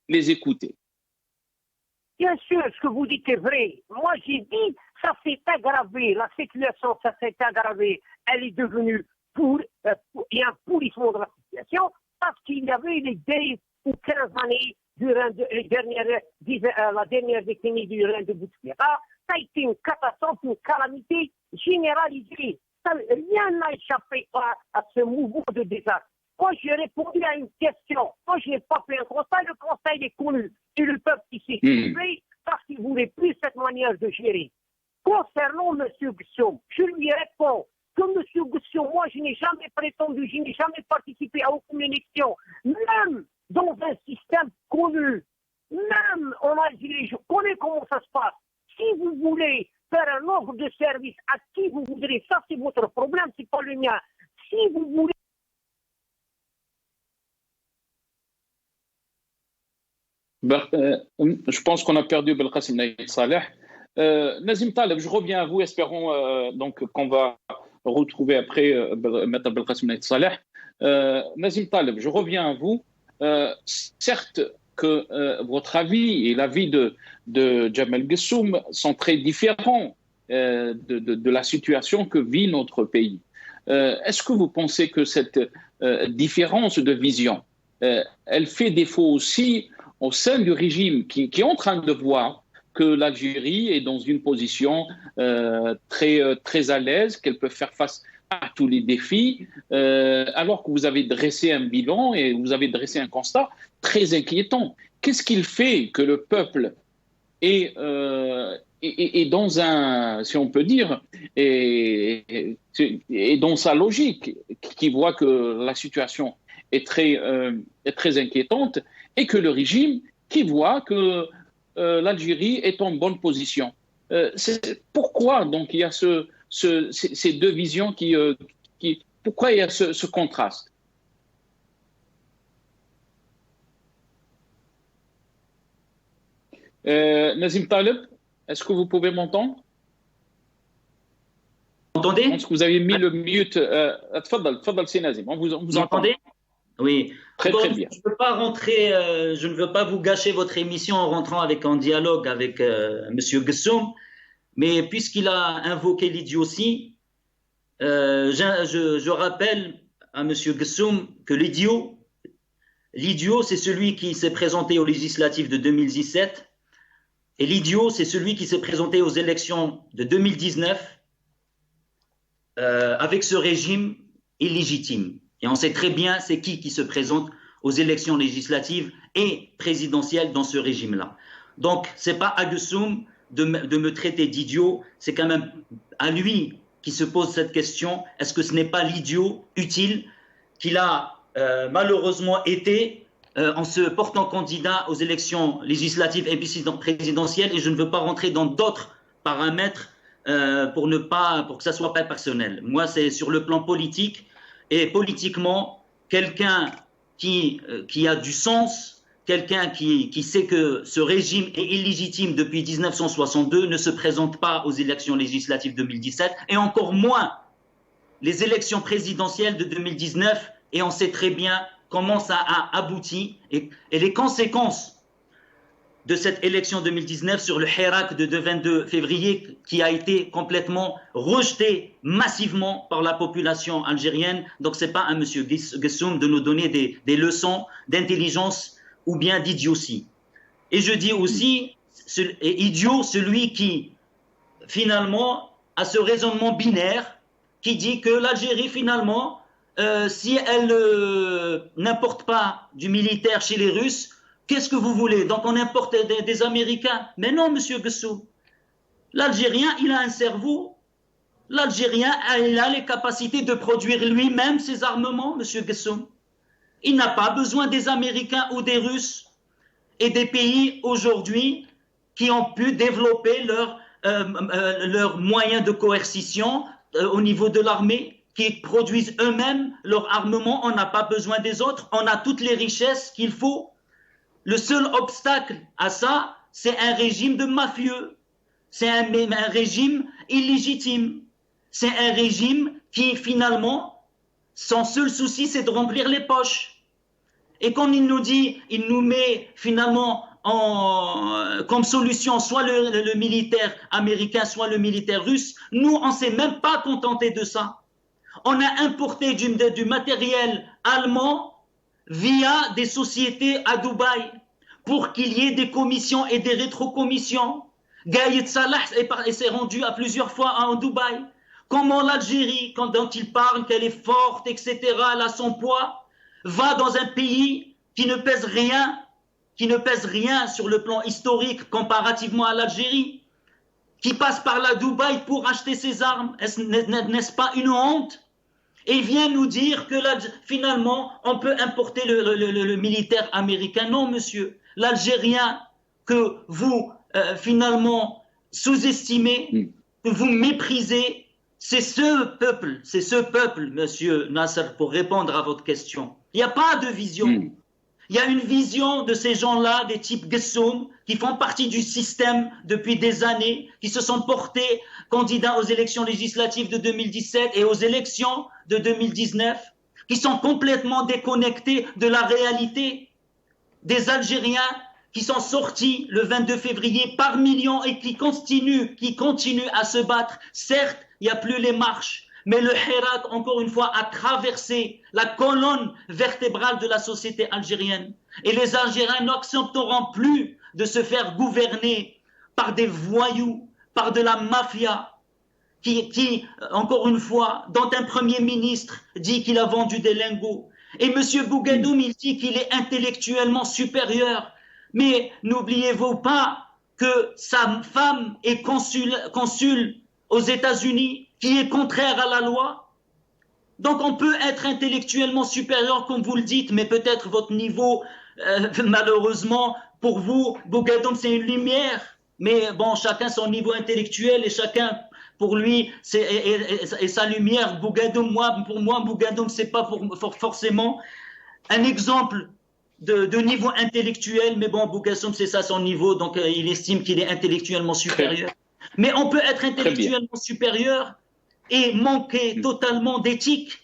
les écouter. Bien sûr, ce que vous dites est vrai. Moi, j'ai dit, ça s'est aggravé. La situation, ça s'est aggravé. Elle est devenue il y a un pourrissement de la situation parce qu'il y avait les 10 ou 15 années durant la dernière décennie du règne de Bouteflika. Ça a été une catastrophe, une calamité généralisée. Rien n'a échappé à ce mouvement de désastre. Moi, j'ai répondu à une question. Moi, je n'ai pas fait un constat. Le constat est connu. Et le peuple qui s'est soulevé parce qu'il ne voulait plus cette manière de gérer. Concernant M. Gussoum, je lui réponds que M. Gussoum, moi, je n'ai jamais prétendu, je n'ai jamais participé à aucune élection, même dans un système connu, même en Algérie, je connais comment ça se passe. Si vous voulez faire un offre de service à qui vous voudrez, ça c'est votre problème, c'est pas le mien. Si vous voulez je pense qu'on a perdu Belkacem Naït Saleh. Nazim Taleb, je reviens à vous, espérons donc qu'on va retrouver après Maître Belkacem Naït Saleh. Nazim Taleb, je reviens à vous. Certes que votre avis et l'avis de Jamel Gussoum sont très différents de la situation que vit notre pays. Est-ce que vous pensez que cette différence de vision, elle fait défaut aussi au sein du régime qui est en train de voir que l'Algérie est dans une position très à l'aise, qu'elle peut faire face à tous les défis, alors que vous avez dressé un bilan et vous avez dressé un constat très inquiétant. Qu'est-ce qu'il fait que le peuple est dans un, si on peut dire, est dans sa logique, qui voit que la situation est très inquiétante, et que le régime qui voit que l'Algérie est en bonne position. Pourquoi donc il y a ces deux visions pourquoi il y a ce contraste? Nazim Taleb, est-ce que vous pouvez m'entendre? Vous entendez? Je pense que vous avez mis le mute. Tfadal, c'est Nazim. Vous entendez? Oui. Très bien. Je ne veux pas vous gâcher votre émission en rentrant en dialogue avec M. Gussoum, mais puisqu'il a invoqué l'idiotie, je rappelle à M. Gussoum que l'idiot, c'est celui qui s'est présenté aux législatives de 2017, et l'idiot, c'est celui qui s'est présenté aux élections de 2019 avec ce régime illégitime. Et on sait très bien c'est qui se présente aux élections législatives et présidentielles dans ce régime-là. Donc, ce n'est pas à Gussoum de me traiter d'idiot, c'est quand même à lui qui se pose cette question. Est-ce que ce n'est pas l'idiot utile qu'il a malheureusement été en se portant candidat aux élections législatives et présidentielles? Et je ne veux pas rentrer dans d'autres paramètres pour que ça soit pas personnel. Moi, c'est sur le plan politique, et politiquement, quelqu'un qui a du sens, quelqu'un qui sait que ce régime est illégitime depuis 1962 ne se présente pas aux élections législatives 2017, et encore moins les élections présidentielles de 2019, et on sait très bien comment ça a abouti, et les conséquences de cette élection 2019 sur le Hirak de 22 février qui a été complètement rejeté massivement par la population algérienne. Donc ce n'est pas à M. Gessoum de nous donner des leçons d'intelligence ou bien d'idiotie. Et je dis aussi, idiot celui qui finalement a ce raisonnement binaire qui dit que l'Algérie finalement, si elle n'importe pas du militaire chez les Russes, qu'est-ce que vous voulez? Donc on importe des Américains? Mais non, monsieur Gessoum. L'Algérien, il a un cerveau. L'Algérien, il a les capacités de produire lui-même ses armements, monsieur Gessoum. Il n'a pas besoin des Américains ou des Russes et des pays aujourd'hui qui ont pu développer leurs moyens de coercition au niveau de l'armée, qui produisent eux-mêmes leur armement. On n'a pas besoin des autres. On a toutes les richesses qu'il faut. Le seul obstacle à ça, c'est un régime de mafieux. C'est un régime illégitime. C'est un régime qui, finalement, son seul souci, c'est de remplir les poches. Et quand il nous dit, il nous met finalement comme solution soit le militaire américain, soit le militaire russe, nous, on ne s'est même pas contenté de ça. On a importé du matériel allemand via des sociétés à Dubaï, pour qu'il y ait des commissions et des rétrocommissions. Gaïd Salah s'est rendu à plusieurs fois à Dubaï. Comment l'Algérie, dont il parle qu'elle est forte, etc., elle a son poids, va dans un pays qui ne pèse rien sur le plan historique comparativement à l'Algérie, qui passe par la Dubaï pour acheter ses armes? N'est-ce pas une honte? Et vient nous dire que finalement, on peut importer le militaire américain. Non, monsieur. L'Algérien que vous, finalement, sous-estimez, que vous méprisez, c'est ce peuple, monsieur Nasser, pour répondre à votre question. Il n'y a pas de vision. Il y a une vision de ces gens-là, des types Gessoum, qui font partie du système depuis des années, qui se sont portés candidats aux élections législatives de 2017 et aux élections de 2019, qui sont complètement déconnectés de la réalité des Algériens qui sont sortis le 22 février par millions et qui continuent à se battre. Certes, il n'y a plus les marches, mais le Hirak, encore une fois, a traversé la colonne vertébrale de la société algérienne. Et les Algériens n'accepteront plus de se faire gouverner par des voyous, par de la mafia, qui, encore une fois, dont un premier ministre dit qu'il a vendu des lingots. Et M. Bougadoum, il dit qu'il est intellectuellement supérieur. Mais n'oubliez-vous pas que sa femme est consul aux États-Unis, qui est contraire à la loi. Donc on peut être intellectuellement supérieur, comme vous le dites, mais peut-être votre niveau, malheureusement, pour vous, Bougadoum, c'est une lumière. Mais bon, chacun son niveau intellectuel et chacun, pour lui, et sa lumière. Bougadoum, pour moi, Bougadoum, c'est pas forcément un exemple de niveau intellectuel, mais bon, Bougadoum, c'est ça son niveau, donc il estime qu'il est intellectuellement supérieur. Mais on peut être intellectuellement supérieur et manquer totalement d'éthique,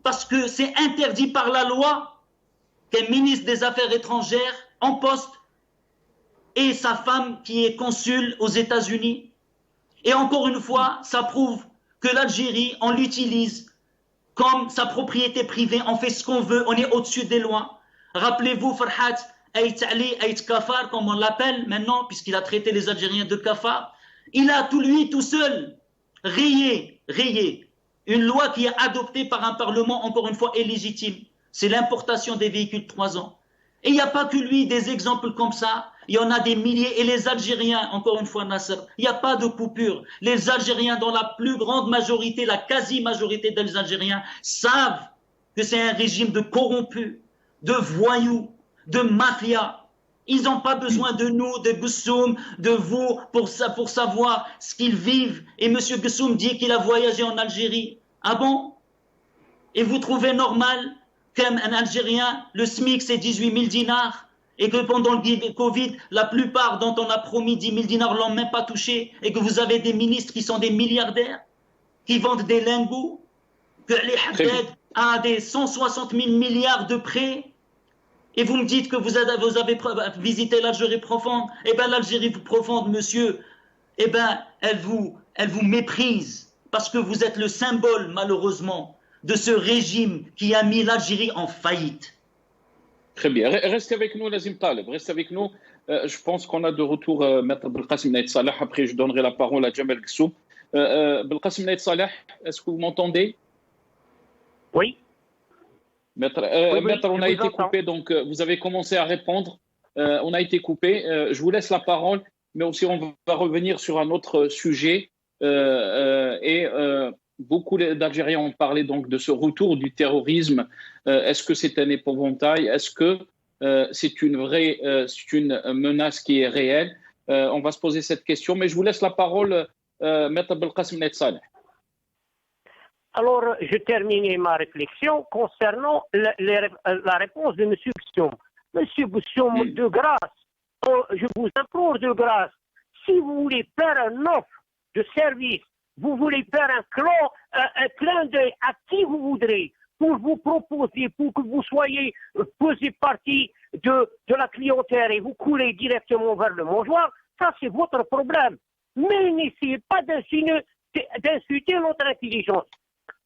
parce que c'est interdit par la loi qu'un ministre des Affaires étrangères en poste et sa femme qui est consul aux États-Unis. Et encore une fois, ça prouve que l'Algérie, on l'utilise comme sa propriété privée, on fait ce qu'on veut, on est au-dessus des lois. Rappelez-vous Farhat Aït Ali, Aït Kafar, comme on l'appelle maintenant, puisqu'il a traité les Algériens de Kafar. Il a tout seul rayé une loi qui est adoptée par un parlement, encore une fois, illégitime. C'est l'importation des véhicules de 3 ans. Et il n'y a pas que lui, des exemples comme ça. Il y en a des milliers. Et les Algériens, encore une fois, Nasser, il n'y a pas de coupure. Les Algériens, dans la plus grande majorité, la quasi-majorité des Algériens, savent que c'est un régime de corrompus, de voyous, de mafia. Ils n'ont pas besoin de nous, de Gussoum, de vous, pour savoir ce qu'ils vivent. Et M. Gussoum dit qu'il a voyagé en Algérie. Ah bon? Et vous trouvez normal qu'un Algérien, le SMIC, c'est 18 000 dinars, et que pendant le Covid, la plupart dont on a promis 10 000 dinars ne l'ont même pas touché, et que vous avez des ministres qui sont des milliardaires, qui vendent des lingots, que Ali Haddad a des 160 000 milliards de prêts, et vous me dites que vous avez visité l'Algérie profonde. Eh bien, l'Algérie profonde, monsieur, eh bien, elle vous méprise, parce que vous êtes le symbole, malheureusement, de ce régime qui a mis l'Algérie en faillite. Très bien. Restez avec nous, Nazim Taleb. Restez avec nous. Je pense qu'on a de retour Maître Belkacem Naïd Salah. Après, je donnerai la parole à Jamal Gussoum. Belkacem Naïd Salah, est-ce que vous m'entendez? Oui. Maître, oui, on a été coupé, donc vous avez commencé à répondre. On a été coupé. Je vous laisse la parole, mais aussi on va revenir sur un autre sujet. Beaucoup d'Algériens ont parlé donc de ce retour du terrorisme. Est-ce que c'est un épouvantail? Est-ce que c'est une menace qui est réelle? On va se poser cette question, mais je vous laisse la parole, Maître Belkacem Naïd Salah. Alors, je terminais ma réflexion concernant la réponse de M. Gussoum. M. Gussoum, de grâce, je vous implore de grâce, si vous voulez faire un offre de service, vous voulez faire un clin d'œil à qui vous voudrez pour vous proposer, pour que vous soyez faisiez partie de la clientèle et vous coulez directement vers le mangeoir, ça c'est votre problème. Mais n'essayez pas d'insulter notre intelligence.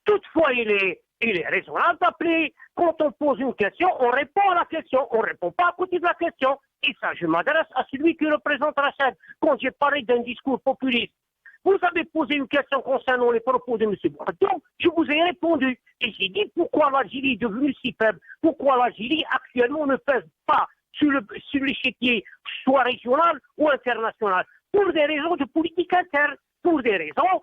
Toutefois, il est raisonnable d'appeler. Quand on pose une question, on répond à la question. On ne répond pas à côté de la question. Et ça, je m'adresse à celui qui représente Rachid. Quand j'ai parlé d'un discours populiste, vous avez posé une question concernant les propos de M. Bourdieu. Je vous ai répondu. Et j'ai dit pourquoi l'Algérie est devenue si faible. Pourquoi l'Algérie actuellement ne pèse pas sur l'échiquier, soit régional ou international. Pour des raisons de politique interne. Pour des raisons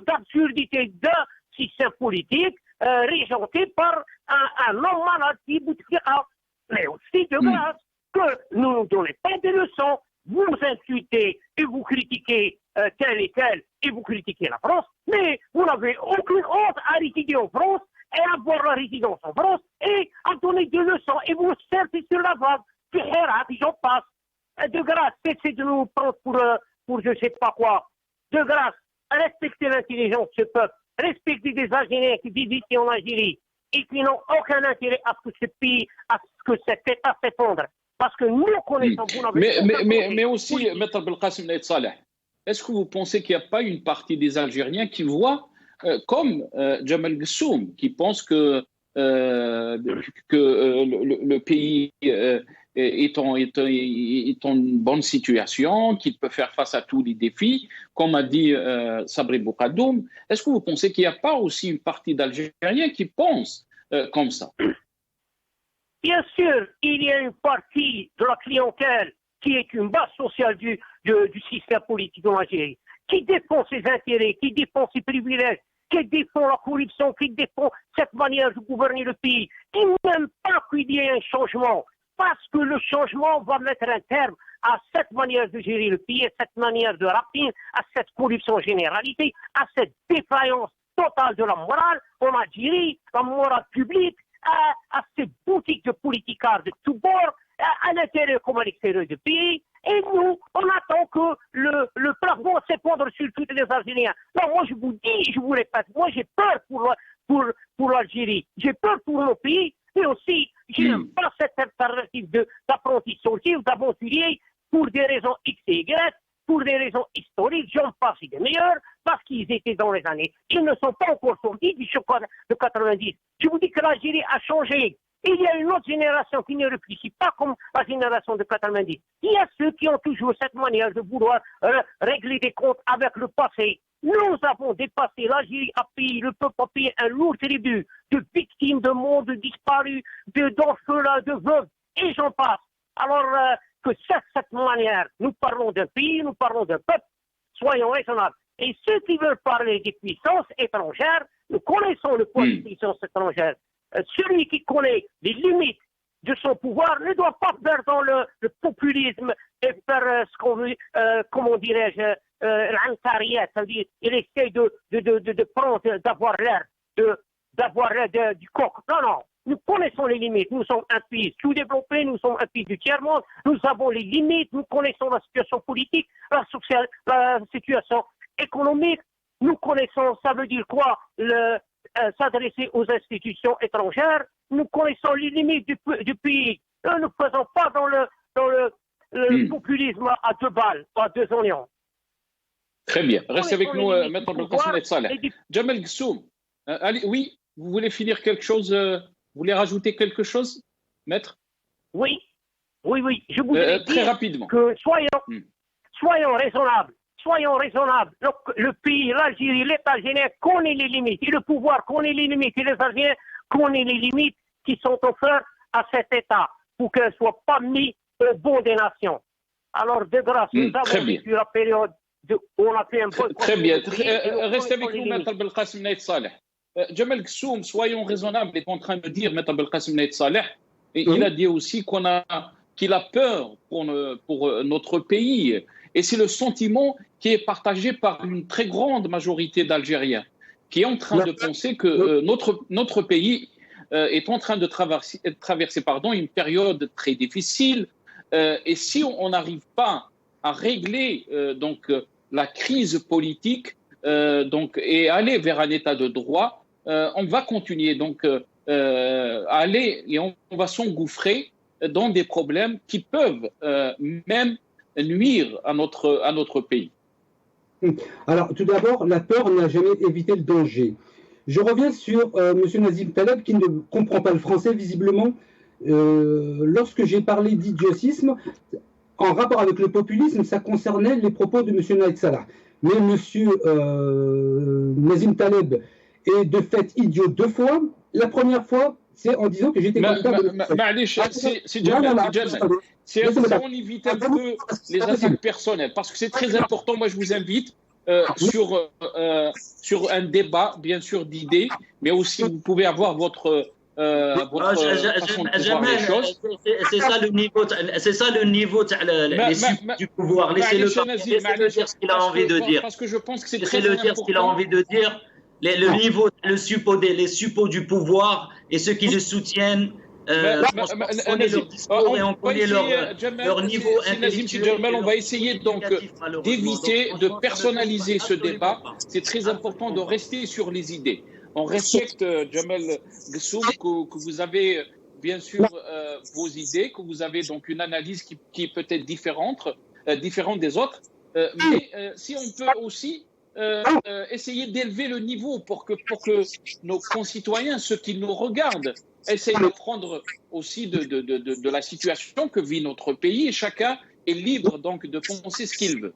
d'absurdité d'un système politique régenté par un homme malade qui Bouteflika. Mais aussi de grâce que nous ne donnez pas des leçons. Vous insultez et vous critiquez tel et tel et vous critiquez la France, mais vous n'avez aucune honte à résider en France et à avoir la résidence en France et à donner des leçons et vous servez sur la vague. Puis j'en passe. De grâce, cessez de nous prendre pour je ne sais pas quoi. De grâce, respectez l'intelligence de ce peuple. Respectez des Algériens qui vivent ici en Algérie et qui n'ont aucun intérêt à ce que ce pays, à ce que cet État s'effondre. Parce que nous connaissons, vous n'avez mais aussi, Maître Belkacem Naïd Salah, est-ce que vous pensez qu'il n'y a pas une partie des Algériens qui voient, comme Jamal Gussoum, qui pense que le pays est en bonne situation, qu'il peut faire face à tous les défis, comme a dit Sabri Boukadoum. Est-ce que vous pensez qu'il n'y a pas aussi une partie d'Algériens qui pensent comme ça? Bien sûr, il y a une partie de la clientèle qui est une base sociale du système politique en Algérie, qui défend ses intérêts, qui défend ses privilèges, qui défend la corruption, qui défend cette manière de gouverner le pays, qui n'aime pas qu'il y ait un changement, parce que le changement va mettre un terme à cette manière de gérer le pays, à cette manière de rapine, à cette corruption généralisée, à cette défaillance totale de la morale en Algérie, la morale publique, à ces boutiques de politicards de tous bords, à l'intérieur comme à l'extérieur du pays. Et nous, on attend que le plafond s'effondre sur tous les Algériens. Non, moi je vous dis, je vous répète, moi j'ai peur pour l'Algérie, j'ai peur pour nos pays, mais aussi je n'aime pas cette alternative d'apprentis sorciers ou d'aventuriers pour des raisons X et Y, pour des raisons historiques, j'en passe des meilleurs, parce qu'ils étaient dans les années. Ils ne sont pas encore sortis du choc de 90. Je vous dis que l'Algérie a changé. Il y a une autre génération qui ne réfléchit pas comme la génération de 90. Il y a ceux qui ont toujours cette manière de vouloir régler des comptes avec le passé. Nous avons dépassé, l'Algérie a payé, le peuple a payé un lourd tribut de victimes, de monde disparus, d'orphelins, de veuves, et j'en passe. Alors que cette manière, nous parlons d'un pays, nous parlons d'un peuple, soyons raisonnables. Et ceux qui veulent parler des puissances étrangères, nous connaissons le poids des puissances étrangères. Celui qui connaît les limites de son pouvoir ne doit pas faire dans le populisme et faire ce qu'on veut, comment dirais-je, l'antariat, c'est-à-dire il essaie de prendre, d'avoir l'air du coq. Non, non. Nous connaissons les limites. Nous sommes un pays sous-développé, nous sommes un pays du tiers-monde. Nous avons les limites, nous connaissons la situation politique, la situation économique. Nous connaissons, ça veut dire quoi, s'adresser aux institutions étrangères. Nous connaissons les limites du pays. Nous ne faisons pas dans le populisme à 2 balles, à 2 oignons. Très bien. Restez avec nous, Maître Belkacem Saleh. Jamel Ghassoum, allez, oui, vous voulez finir quelque chose, vous voulez rajouter quelque chose, Maître? Oui, je voudrais très dire rapidement. Que soyons raisonnables. Soyons raisonnables. Donc, le pays, l'Algérie, l'État algérien connaît les limites. Et le pouvoir connaît les limites. Et les Algériens connaissent les limites qui sont offertes à cet État pour qu'elles ne soient pas mises au bon des nations. Alors, de grâce, nous avons vécu la période où on a fait un bon... Très bien. Restez avec nous, Maître Belkacem Saleh. Jamel Ghassoum, soyons raisonnables, est en train de dire, Maître Belkacem Saleh, et il a dit aussi qu'il a peur pour notre pays. Et c'est le sentiment qui est partagé par une très grande majorité d'Algériens, qui est en train de penser que notre pays est en train de traverser une période très difficile. Et si on n'arrive pas à régler la crise politique et aller vers un état de droit, on va continuer aller et on va s'engouffrer dans des problèmes qui peuvent même nuire à notre pays. Alors, tout d'abord, la peur n'a jamais évité le danger. Je reviens sur M. Nazim Taleb qui ne comprend pas le français visiblement. Lorsque j'ai parlé d'idiotisme, en rapport avec le populisme, ça concernait les propos de M. Naïd Salah. Mais M. Nazim Taleb est de fait idiot 2 fois. La première fois, c'est en disant que j'étais candidat c'est on évite un peu les attaques personnelles, parce que c'est très important. Moi, je vous invite sur un débat, bien sûr, d'idées, mais aussi vous pouvez avoir votre façon de voir les choses. C'est ça le niveau du pouvoir. Laissez-le dire ce qu'il a envie de dire. Parce que je pense que c'est très important. Laissez-le dire ce qu'il a envie de dire. Les suppôts du pouvoir et ceux qui le soutiennent. On connaît leur discours et on connaît leur niveau intellectuel. On va essayer donc d'éviter de personnaliser ce débat. C'est très important de rester sur les idées. On respecte, Jamel Ghassoum, que vous avez bien sûr vos idées, que vous avez donc une analyse qui est peut-être différente des autres. Mais si on peut aussi essayer d'élever le niveau pour que nos concitoyens, ceux qui nous regardent, essayent de prendre aussi de la situation que vit notre pays, et chacun est libre donc de penser ce qu'il veut.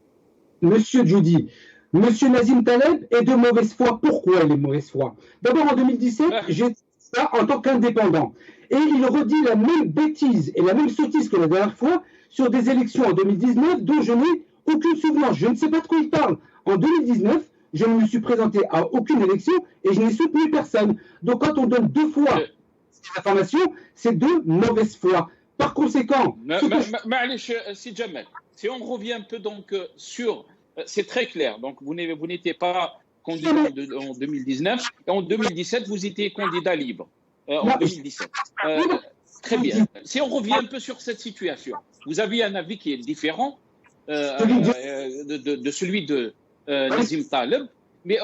Monsieur Djoudi, Monsieur Nazim Taleb est de mauvaise foi. Pourquoi il est de mauvaise foi? D'abord, en 2017, j'étais là en tant qu'indépendant. Et il redit la même bêtise et la même sottise que la dernière fois sur des élections en 2019 dont je n'ai aucune souvenance. Je ne sais pas de quoi il parle. En 2019, je ne me suis présenté à aucune élection et je n'ai soutenu personne. Donc, quand on donne 2 fois l'information, c'est de mauvaise foi. Par conséquent... Si on revient un peu donc sur... C'est très clair. Donc, vous n'étiez pas candidat en 2019. Et en 2017, vous étiez candidat libre. En 2017. Très bien. Si on revient un peu sur cette situation, vous aviez un avis qui est différent de celui de Nazim Taleb, mais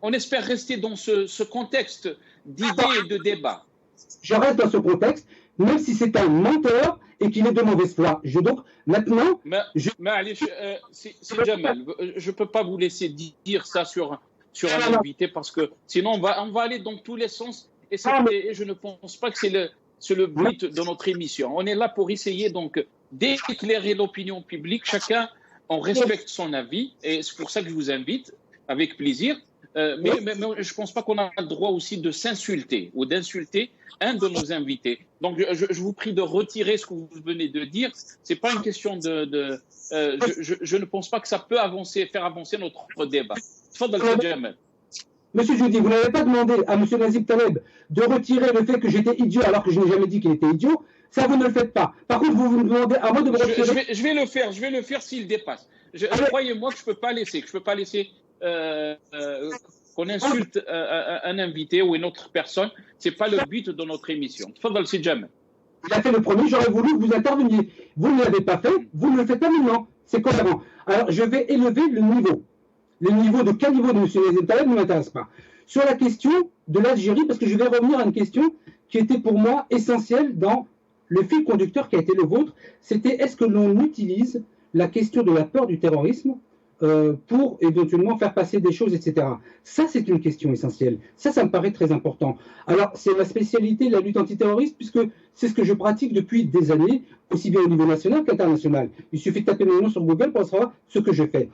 on espère rester dans ce contexte d'idées et de débat. Je reste dans ce contexte, même si c'est un menteur et qu'il est de mauvaise foi. Donc, maintenant... C'est Jamel, je ne peux pas vous laisser dire ça sur un invité, parce que sinon on va aller dans tous les sens, et je ne pense pas que c'est le but de notre émission. On est là pour essayer donc d'éclairer l'opinion publique. Chacun, on respecte son avis, et c'est pour ça que je vous invite, avec plaisir. Mais je ne pense pas qu'on a le droit aussi de s'insulter ou d'insulter un de nos invités. Donc, je vous prie de retirer ce que vous venez de dire. Ce n'est pas une question je ne pense pas que ça peut faire avancer notre débat. Tfadal, Jamel. Monsieur Djoudi, vous n'avez pas demandé à monsieur Nazim Taleb de retirer le fait que j'étais idiot alors que je n'ai jamais dit qu'il était idiot. Ça, vous ne le faites pas. Par contre, vous me demandez à moi de me retirer. Je vais le faire s'il dépasse. Croyez-moi que je ne peux pas laisser qu'on insulte un invité ou une autre personne. Ce n'est pas le but de notre émission. Tfadal, si jamais. Il a fait le premier, j'aurais voulu que vous interveniez. Vous ne l'avez pas fait, vous ne le faites pas maintenant. C'est cohérent. Alors, je vais élever le niveau. Le niveau de caniveau de M. Nazim Taleb ne m'intéresse pas. Sur la question de l'Algérie, parce que je vais revenir à une question qui était pour moi essentielle dans le fil conducteur qui a été le vôtre, c'était est-ce que l'on utilise la question de la peur du terrorisme pour éventuellement faire passer des choses, etc. Ça, c'est une question essentielle. Ça me paraît très important. Alors, c'est ma spécialité, la lutte antiterroriste, puisque c'est ce que je pratique depuis des années, aussi bien au niveau national qu'international. Il suffit de taper mon nom sur Google pour savoir ce que je fais.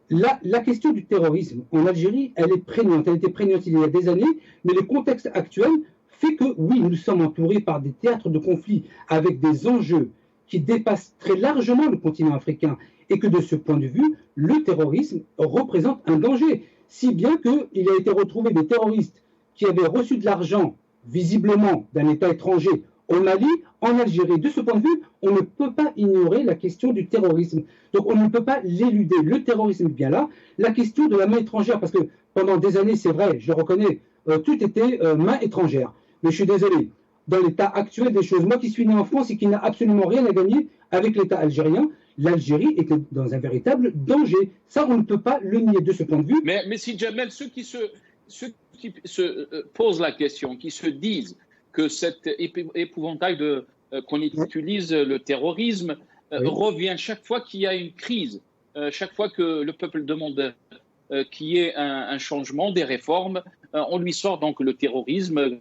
La question du terrorisme en Algérie, elle est prégnante. Elle était prégnante il y a des années, mais le contexte actuel fait que, oui, nous sommes entourés par des théâtres de conflits avec des enjeux qui dépassent très largement le continent africain et que de ce point de vue, le terrorisme représente un danger. Si bien qu'il a été retrouvé des terroristes qui avaient reçu de l'argent, visiblement, d'un État étranger au Mali, en Algérie. De ce point de vue, on ne peut pas ignorer la question du terrorisme. Donc on ne peut pas l'éluder. Le terrorisme est bien là. La question de la main étrangère, parce que pendant des années, c'est vrai, je le reconnais, tout était main étrangère. Mais je suis désolé, dans l'état actuel des choses, moi qui suis né en France et qui n'a absolument rien à gagner avec l'État algérien, l'Algérie est dans un véritable danger. Ça, on ne peut pas le nier de ce point de vue. Mais si Jamel, ceux qui se posent la question, qui se disent que cet épouvantail qu'on utilise le terrorisme revient chaque fois qu'il y a une crise, chaque fois que le peuple demande qu'il y ait un changement, des réformes, on lui sort donc le terrorisme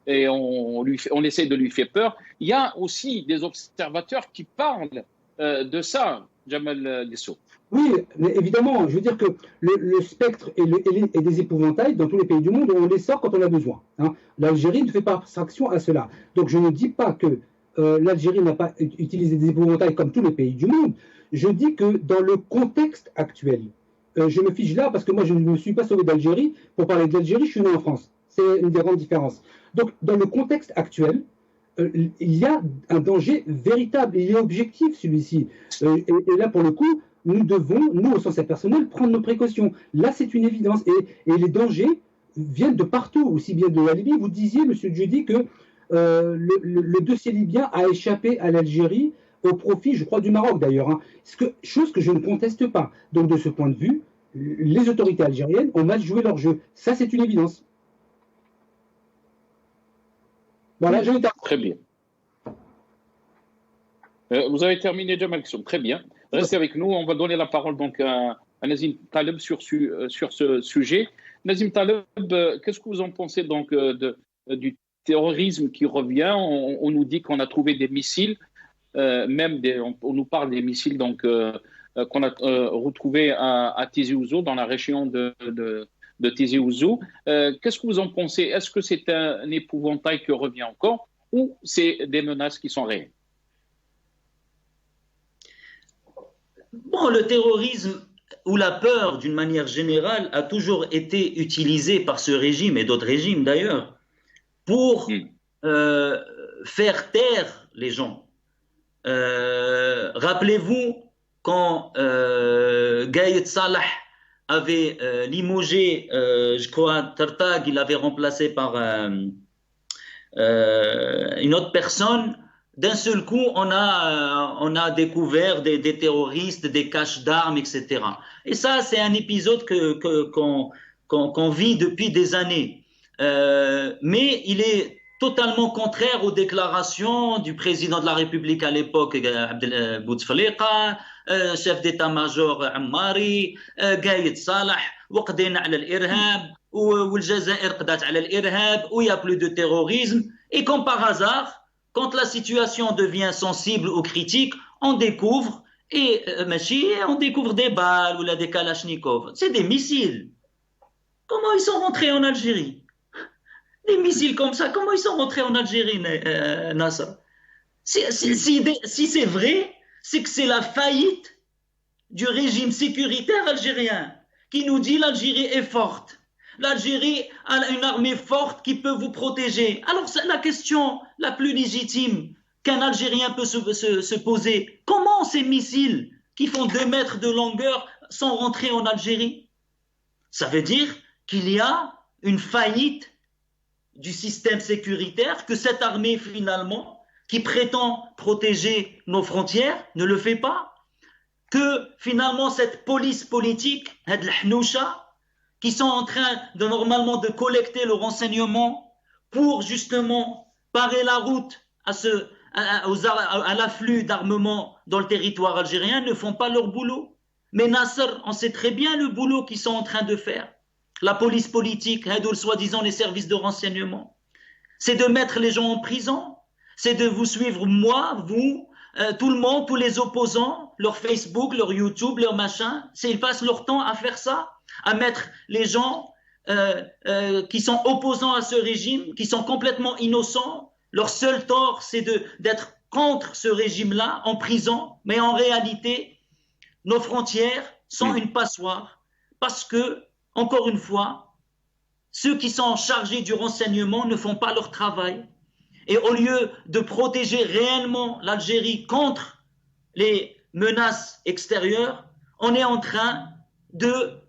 et on essaie de lui faire peur. Il y a aussi des observateurs qui parlent de ça, Jamel Guesso. Oui, mais évidemment, je veux dire que le spectre et des épouvantails dans tous les pays du monde, on les sort quand on a besoin. Hein. L'Algérie ne fait pas abstraction à cela. Donc je ne dis pas que l'Algérie n'a pas utilisé des épouvantails comme tous les pays du monde. Je dis que dans le contexte actuel, je me fige là parce que moi je ne me suis pas sauvé d'Algérie. Pour parler de l'Algérie, je suis né en France. C'est une des grandes différences. Donc dans le contexte actuel, il y a un danger véritable, il est objectif celui-ci. Et là pour le coup, nous devons, nous au sens personnel, prendre nos précautions. Là c'est une évidence. Et les dangers viennent de partout, aussi bien de la Libye. Vous disiez, M. Djoudi, que le dossier libyen a échappé à l'Algérie au profit, je crois, du Maroc d'ailleurs. Hein. Chose que je ne conteste pas. Donc de ce point de vue, les autorités algériennes ont mal joué leur jeu. Ça c'est une évidence. Voilà, très bien. Vous avez terminé, Jamal Guesso. Très bien. Restez avec nous. On va donner la parole donc à Nazim Taleb sur ce sujet. Nazim Taleb, qu'est-ce que vous en pensez donc du terrorisme qui revient? On nous dit qu'on a trouvé des missiles, on nous parle des missiles donc qu'on a retrouvés à Tizi Ouzou, dans la région de Tizi Ouzou. Qu'est-ce que vous en pensez? Est-ce que c'est un épouvantail qui revient encore ou c'est des menaces qui sont réelles? Bon, le terrorisme ou la peur, d'une manière générale, a toujours été utilisé par ce régime et d'autres régimes d'ailleurs pour faire taire les gens. Rappelez-vous quand Gaïd Salah avait limogé, je crois, Tartag, il l'avait remplacé par une autre personne. D'un seul coup, on a découvert des terroristes, des caches d'armes, etc. Et ça, c'est un épisode qu'on vit depuis des années. Mais il est totalement contraire aux déclarations du président de la République à l'époque, Abdel Bouteflika, chef d'état-major Ammari, Gaïd Salah, وقضينا على الإرهاب والجزائر قضت على الإرهاب où il n'y a plus de terrorisme. Et comme par hasard, quand la situation devient sensible ou critique, on découvre des balles ou des kalachnikovs. C'est des missiles. Comment ils sont rentrés en Algérie? Des missiles comme ça, comment ils sont rentrés en Algérie, Nasser? Si c'est vrai, c'est que c'est la faillite du régime sécuritaire algérien qui nous dit l'Algérie est forte. l'Algérie a une armée forte qui peut vous protéger. Alors c'est la question la plus légitime qu'un Algérien peut se poser. Comment ces missiles qui font 2 mètres de longueur sont rentrés en Algérie? Ça veut dire qu'il y a une faillite du système sécuritaire, que cette armée finalement, qui prétend protéger nos frontières, ne le fait pas, que finalement cette police politique, qui sont en train de normalement de collecter le renseignement pour justement parer la route à l'afflux d'armement dans le territoire algérien, ne font pas leur boulot. Mais Nasser, on sait très bien le boulot qu'ils sont en train de faire. La police politique, soi-disant les services de renseignement, c'est de mettre les gens en prison, c'est de vous suivre, moi, vous, tout le monde, tous les opposants, leur Facebook, leur YouTube, leur machin, ils passent leur temps à faire ça, à mettre les gens qui sont opposants à ce régime, qui sont complètement innocents. Leur seul tort, c'est d'être contre ce régime-là, en prison. Mais en réalité, nos frontières sont une passoire parce que, encore une fois, ceux qui sont chargés du renseignement ne font pas leur travail. Et au lieu de protéger réellement l'Algérie contre les menaces extérieures, on est en train de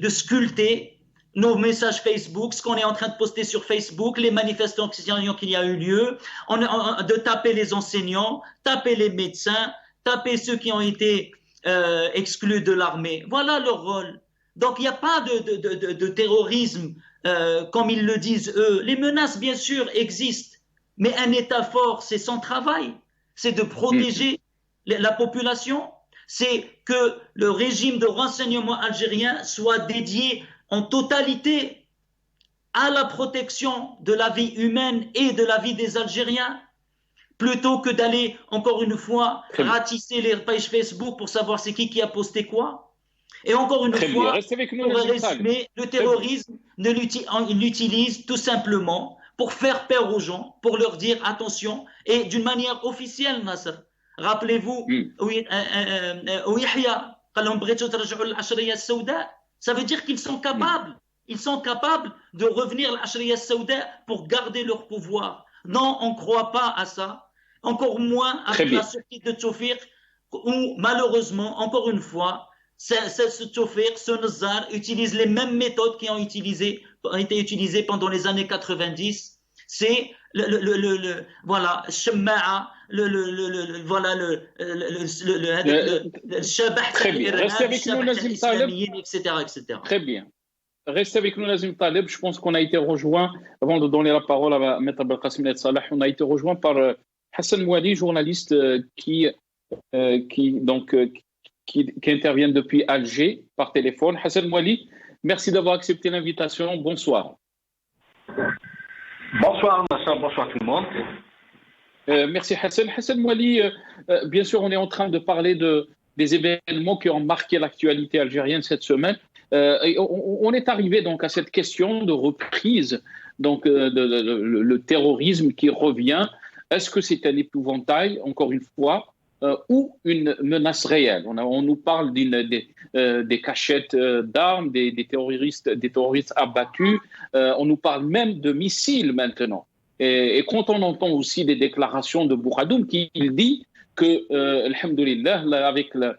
sculpter nos messages Facebook, ce qu'on est en train de poster sur Facebook, les manifestations qu'il y a eu lieu, de taper les enseignants, taper les médecins, taper ceux qui ont été exclus de l'armée. Voilà leur rôle. Donc il n'y a pas de terrorisme comme ils le disent eux. Les menaces, bien sûr, existent, mais un État fort, c'est son travail, c'est de protéger la population, c'est que le régime de renseignement algérien soit dédié en totalité à la protection de la vie humaine et de la vie des Algériens, plutôt que d'aller, encore une fois, ratisser les pages Facebook pour savoir c'est qui a posté quoi. Et encore une fois, pour résumer, le terrorisme, il l'utilise tout simplement pour faire peur aux gens, pour leur dire attention, et d'une manière officielle, Nasser. Rappelez-vous, ça veut dire qu'ils sont capables. Ils sont capables de revenir à l'Ashriya Saouda pour garder leur pouvoir. Non, on ne croit pas à ça. Encore moins avec la sortie de Tawfiq, où malheureusement, encore une fois, ce Tawfiq, ce Nazar, utilise les mêmes méthodes qui ont été utilisées pendant les années 90. C'est voilà, Shemma'a, voilà, le Shabah, etc. Très bien. Restez avec nous, Nazim Taleb. Je pense qu'on a été rejoint, avant de donner la parole à Maître Belkacem El Salah, on a été rejoint par Hassan Mouali, journaliste qui intervient depuis Alger par téléphone. Hassan Mouali, merci d'avoir accepté l'invitation. Bonsoir. Bonsoir, Nasser. Bonsoir tout le monde. Merci Hassan. Hassan Mouali, bien sûr, on est en train de parler des événements qui ont marqué l'actualité algérienne cette semaine. On est arrivé donc à cette question de reprise, donc le terrorisme qui revient. Est-ce que c'est un épouvantail, encore une fois, ou une menace réelle? On nous parle des cachettes d'armes, des terroristes abattus. On nous parle même de missiles maintenant. Et quand on entend aussi des déclarations de Bourhadoum qui dit que, alhamdoulilah, avec la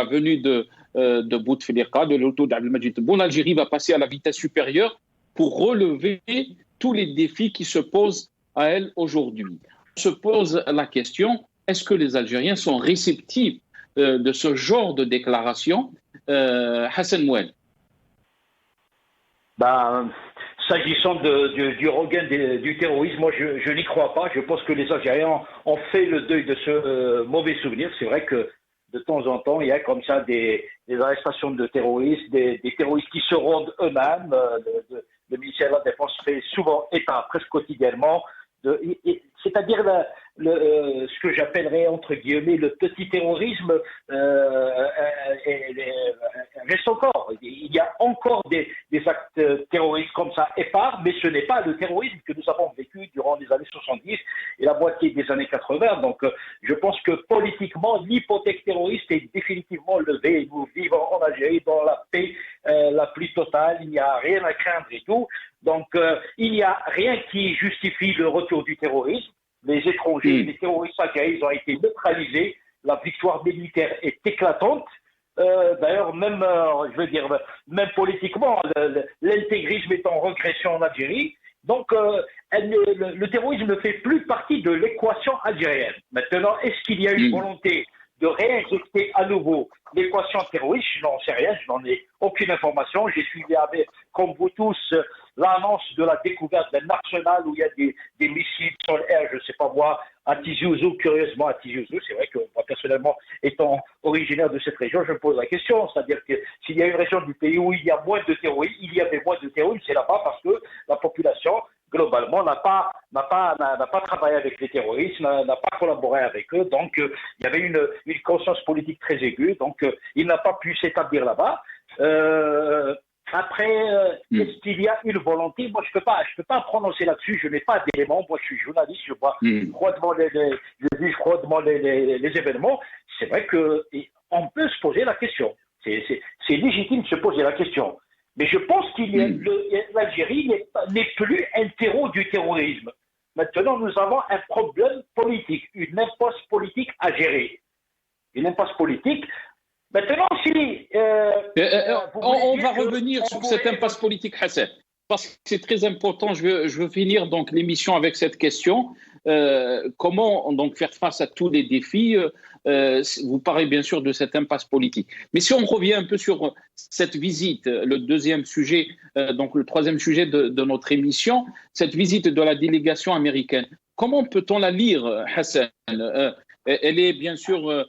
venue de Bouteflika, de l'auto d'Abdelmajid Tebboune, l'Algérie va passer à la vitesse supérieure pour relever tous les défis qui se posent à elle aujourd'hui. On se pose la question, est-ce que les Algériens sont réceptifs de ce genre de déclaration? Hassan Mouel. S'agissant du regain du terrorisme, moi je n'y crois pas. Je pense que les Algériens ont fait le deuil de ce mauvais souvenir. C'est vrai que de temps en temps, il y a comme ça des arrestations de terroristes, des terroristes qui se rendent eux-mêmes. Le ministère de la Défense fait souvent état, presque quotidiennement, c'est-à-dire ce que j'appellerais entre guillemets le petit terrorisme reste encore. Il y a encore des actes terroristes comme ça épars, mais ce n'est pas le terrorisme que nous avons vécu durant les années 70 et la moitié des années 80. Donc je pense que politiquement, l'hypothèque terroriste est définitivement levée. Nous vivons en Algérie dans la paix la plus totale, il n'y a rien à craindre et tout. Donc il n'y a rien qui justifie le retour du terrorisme. Les étrangers, les terroristes algériens ont été neutralisés. La victoire militaire est éclatante. D'ailleurs, même, je veux dire, même politiquement, l'intégrisme est en régression en Algérie. Donc, le terrorisme ne fait plus partie de l'équation algérienne. Maintenant, est-ce qu'il y a une volonté de réinjecter à nouveau l'équation terroriste? Je n'en sais rien, je n'en ai aucune information. J'ai suivi comme vous tous, l'annonce de la découverte d'un arsenal où il y a des missiles sur l'air, je ne sais pas moi, à Tizi Ouzou, curieusement à Tizi Ouzou. C'est vrai que moi, personnellement, étant originaire de cette région, je me pose la question. C'est-à-dire que s'il y a une région du pays où il y a moins de terroristes, il y avait moins de terroristes, c'est là-bas parce que la population, globalement, n'a pas travaillé avec les terroristes, n'a pas collaboré avec eux. Donc, il y avait une conscience politique très aiguë. Donc, il n'a pas pu s'établir là-bas. Après, est-ce qu'il y a une volonté? Moi, je peux pas prononcer là-dessus. Je n'ai pas d'éléments. Moi, je suis journaliste. Je vois froidement les événements. C'est vrai que on peut se poser la question. C'est légitime de se poser la question. Mais je pense qu'il y a l'Algérie n'est plus un terreau du terrorisme. Maintenant, nous avons un problème politique, une impasse politique à gérer. Une impasse politique. Maintenant, si... on va revenir sur cette impasse politique, Hassan, parce que c'est très important. Je veux finir donc l'émission avec cette question. Comment donc faire face à tous les défis? Vous parlez bien sûr de cette impasse politique. Mais si on revient un peu sur cette visite, le deuxième sujet, donc le troisième sujet de notre émission, cette visite de la délégation américaine, comment peut-on la lire, Hassan? Elle est bien sûr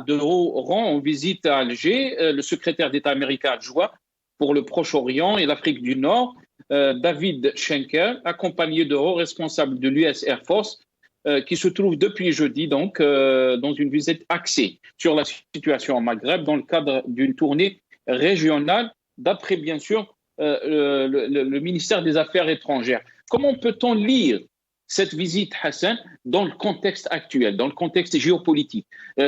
de haut rang en visite à Alger. Le secrétaire d'État américain adjoint pour le Proche-Orient et l'Afrique du Nord, David Schenker, accompagné de hauts responsables de l'US Air Force, qui se trouve depuis jeudi donc dans une visite axée sur la situation au Maghreb dans le cadre d'une tournée régionale, d'après bien sûr le ministère des Affaires étrangères. Comment peut-on lire cette visite, Hassan, dans le contexte actuel, dans le contexte géopolitique,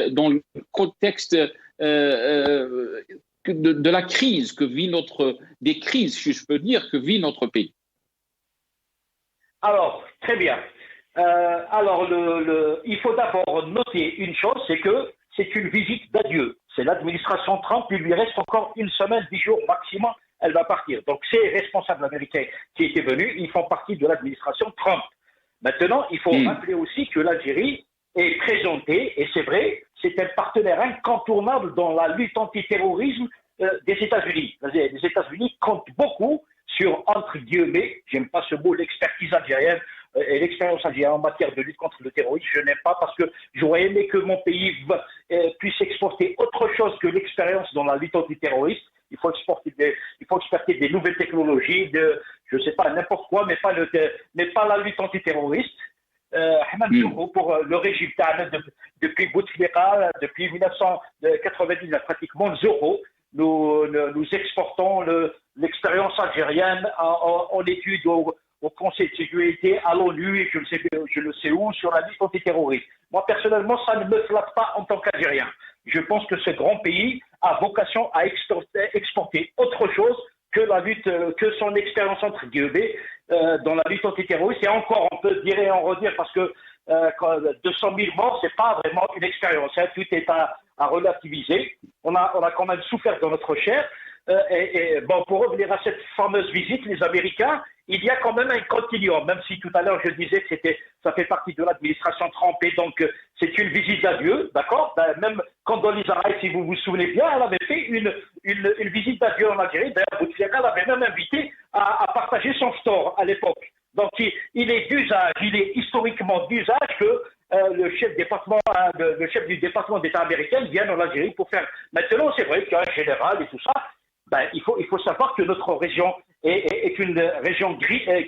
dans le contexte de la crise que vit des crises, si je peux dire, que vit notre pays? Alors, très bien. Il faut d'abord noter une chose, c'est que c'est une visite d'adieu. C'est l'administration Trump, il lui reste encore une semaine, 10 jours maximum, elle va partir. Donc, ces responsables américains qui étaient venus, ils font partie de l'administration Trump. Maintenant, il faut rappeler aussi que l'Algérie est présentée, et c'est vrai, c'est un partenaire incontournable dans la lutte antiterrorisme des États-Unis. Les États-Unis comptent beaucoup sur, entre guillemets, j'aime pas ce mot, l'expertise algérienne et l'expérience algérienne en matière de lutte contre le terrorisme. Je n'aime pas parce que j'aurais aimé que mon pays puisse exporter autre chose que l'expérience dans la lutte antiterroriste. Il faut exporter des nouvelles technologies, je ne sais pas, n'importe quoi, mais pas la lutte antiterroriste. Pour le régime depuis Bouteflika, depuis 1999, pratiquement zéro, nous exportons l'expérience algérienne en études au Conseil de sécurité, à l'ONU et je ne sais où, sur la lutte antiterroriste. Moi, personnellement, ça ne me flatte pas en tant qu'Algérien. Je pense que ce grand pays a vocation à exporter autre chose que la lutte, que son expérience entre guillemets dans la lutte antiterroriste. Et encore, on peut dire et en redire parce que 200 000 morts, c'est pas vraiment une expérience. Hein. Tout est à relativiser. On a quand même souffert dans notre chair. Bon, pour revenir à cette fameuse visite, les Américains, il y a quand même un continuum, même si tout à l'heure je disais que ça fait partie de l'administration Trump et donc c'est une visite d'adieu, d'accord? Même Condoleezza Rice, si vous vous souvenez bien, elle avait fait une visite d'adieu en Algérie. D'ailleurs, Bouteflika l'avait même invité à partager son store à l'époque. Donc il est d'usage, il est historiquement d'usage que le chef du département d'État américain vienne en Algérie pour faire. Maintenant, c'est vrai qu'il y a un général et tout ça. Il faut savoir que notre région est une région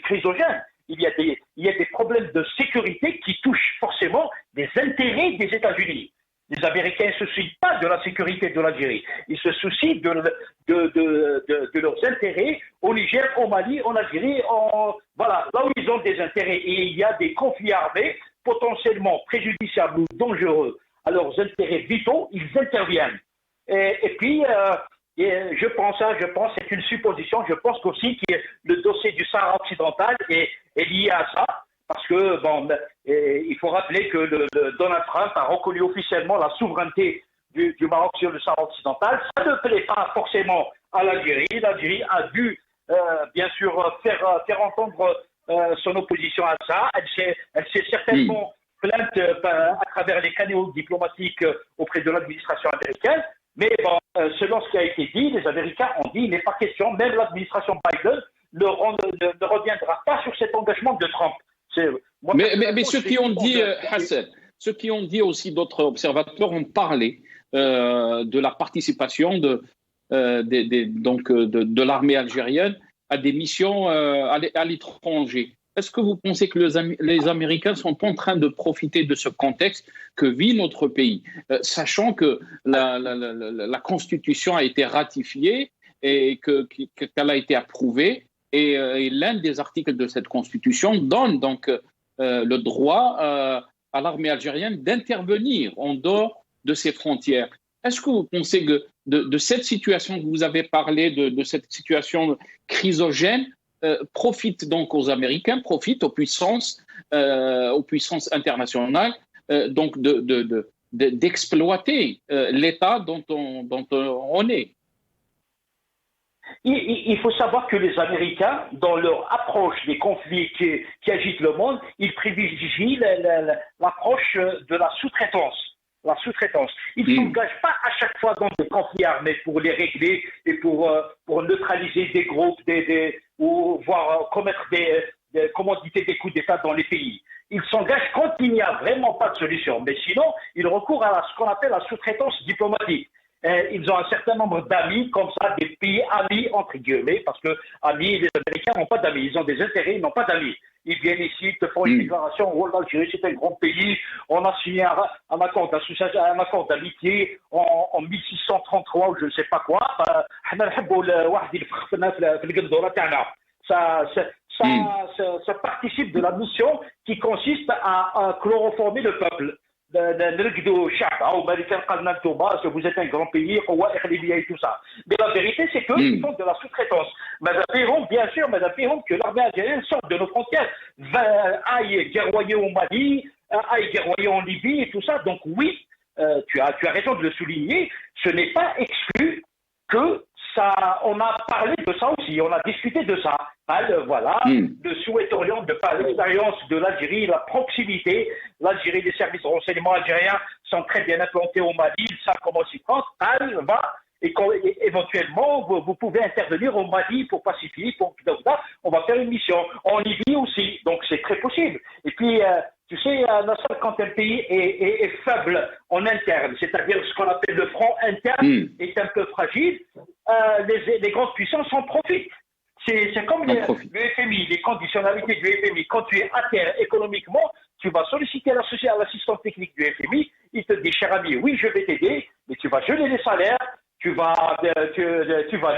chrysogène. il y a des problèmes de sécurité qui touchent forcément des intérêts des États-Unis. Les Américains ne se soucient pas de la sécurité de l'Algérie. Ils se soucient de leurs intérêts au Niger, au Mali, en Algérie, voilà, là où ils ont des intérêts. Et il y a des conflits armés potentiellement préjudiciables ou dangereux à leurs intérêts vitaux, ils interviennent. Et puis, je pense, c'est une supposition, je pense aussi que le dossier du Sahara occidental est lié à ça. Parce que, il faut rappeler que Donald Trump a reconnu officiellement la souveraineté du Maroc sur le Sahara occidental. Ça ne plaît pas forcément à l'Algérie. L'Algérie a dû, bien sûr, faire entendre son opposition à ça. Elle s'est certainement plainte à travers les canaux diplomatiques auprès de l'administration américaine. Mais selon ce qui a été dit, les Américains ont dit il n'est pas question, même l'administration Biden ne reviendra pas sur cet engagement de Trump. Mais ceux qui ont dit, Hassan, ceux qui ont dit aussi, d'autres observateurs ont parlé de la participation de l'armée algérienne à des missions à l'étranger. Est-ce que vous pensez que les Américains sont en train de profiter de ce contexte que vit notre pays, sachant que la Constitution a été ratifiée et qu'elle a été approuvée? Et l'un des articles de cette Constitution donne donc le droit à l'armée algérienne d'intervenir en dehors de ses frontières. Est-ce que vous pensez que de cette situation que vous avez parlé, de cette situation chrysogène, profite donc aux Américains, profite aux puissances internationales, donc d'exploiter l'État dont on est? Il faut savoir que les Américains, dans leur approche des conflits qui agitent le monde, ils privilégient l'approche de la sous-traitance. Ils ne s'engagent pas à chaque fois dans des conflits armés pour les régler et pour neutraliser des groupes ou voire commettre commanditer des coups d'État dans les pays. Ils s'engagent quand il n'y a vraiment pas de solution. Mais sinon, ils recourent à ce qu'on appelle la sous-traitance diplomatique. Ils ont un certain nombre d'amis, comme ça, des pays amis, entre guillemets, parce que amis, les Américains n'ont pas d'amis, ils ont des intérêts, ils n'ont pas d'amis. Ils viennent ici, ils te font une déclaration, oh, l'Algérie, c'est un grand pays, on a signé un accord d'association, un accord d'amitié en 1633 ou je ne sais pas quoi. Ça participe de la mission qui consiste à chloroformer le peuple. Vous êtes un grand pays, et tout ça. Mais la vérité, c'est qu'ils font de la sous-traitance. Bien sûr, que l'armée algérienne sorte de nos frontières, aille guerroyer au Mali, aille guerroyer en Libye et tout ça. Donc oui, tu as raison de le souligner, ce n'est pas exclu que ça, on a parlé de ça aussi, on a discuté de ça. Le souhaiterions de par l'expérience de l'Algérie, la proximité. L'Algérie, les services de renseignement algériens sont très bien implantés au Mali, ils savent comment s'y prendre. Et éventuellement, vous pouvez intervenir au Mali pour pacifier, on va faire une mission. En Libye aussi, donc c'est très possible. Et puis, tu sais, Nasser, quand un pays est faible en interne, c'est-à-dire ce qu'on appelle le front interne est un peu fragile, les grandes puissances en profitent. C'est comme le FMI, les conditionnalités du FMI. Quand tu es à terre économiquement, tu vas solliciter l'assistance technique du FMI. Il te dit, cher ami, oui, je vais t'aider, mais tu vas geler les salaires, tu vas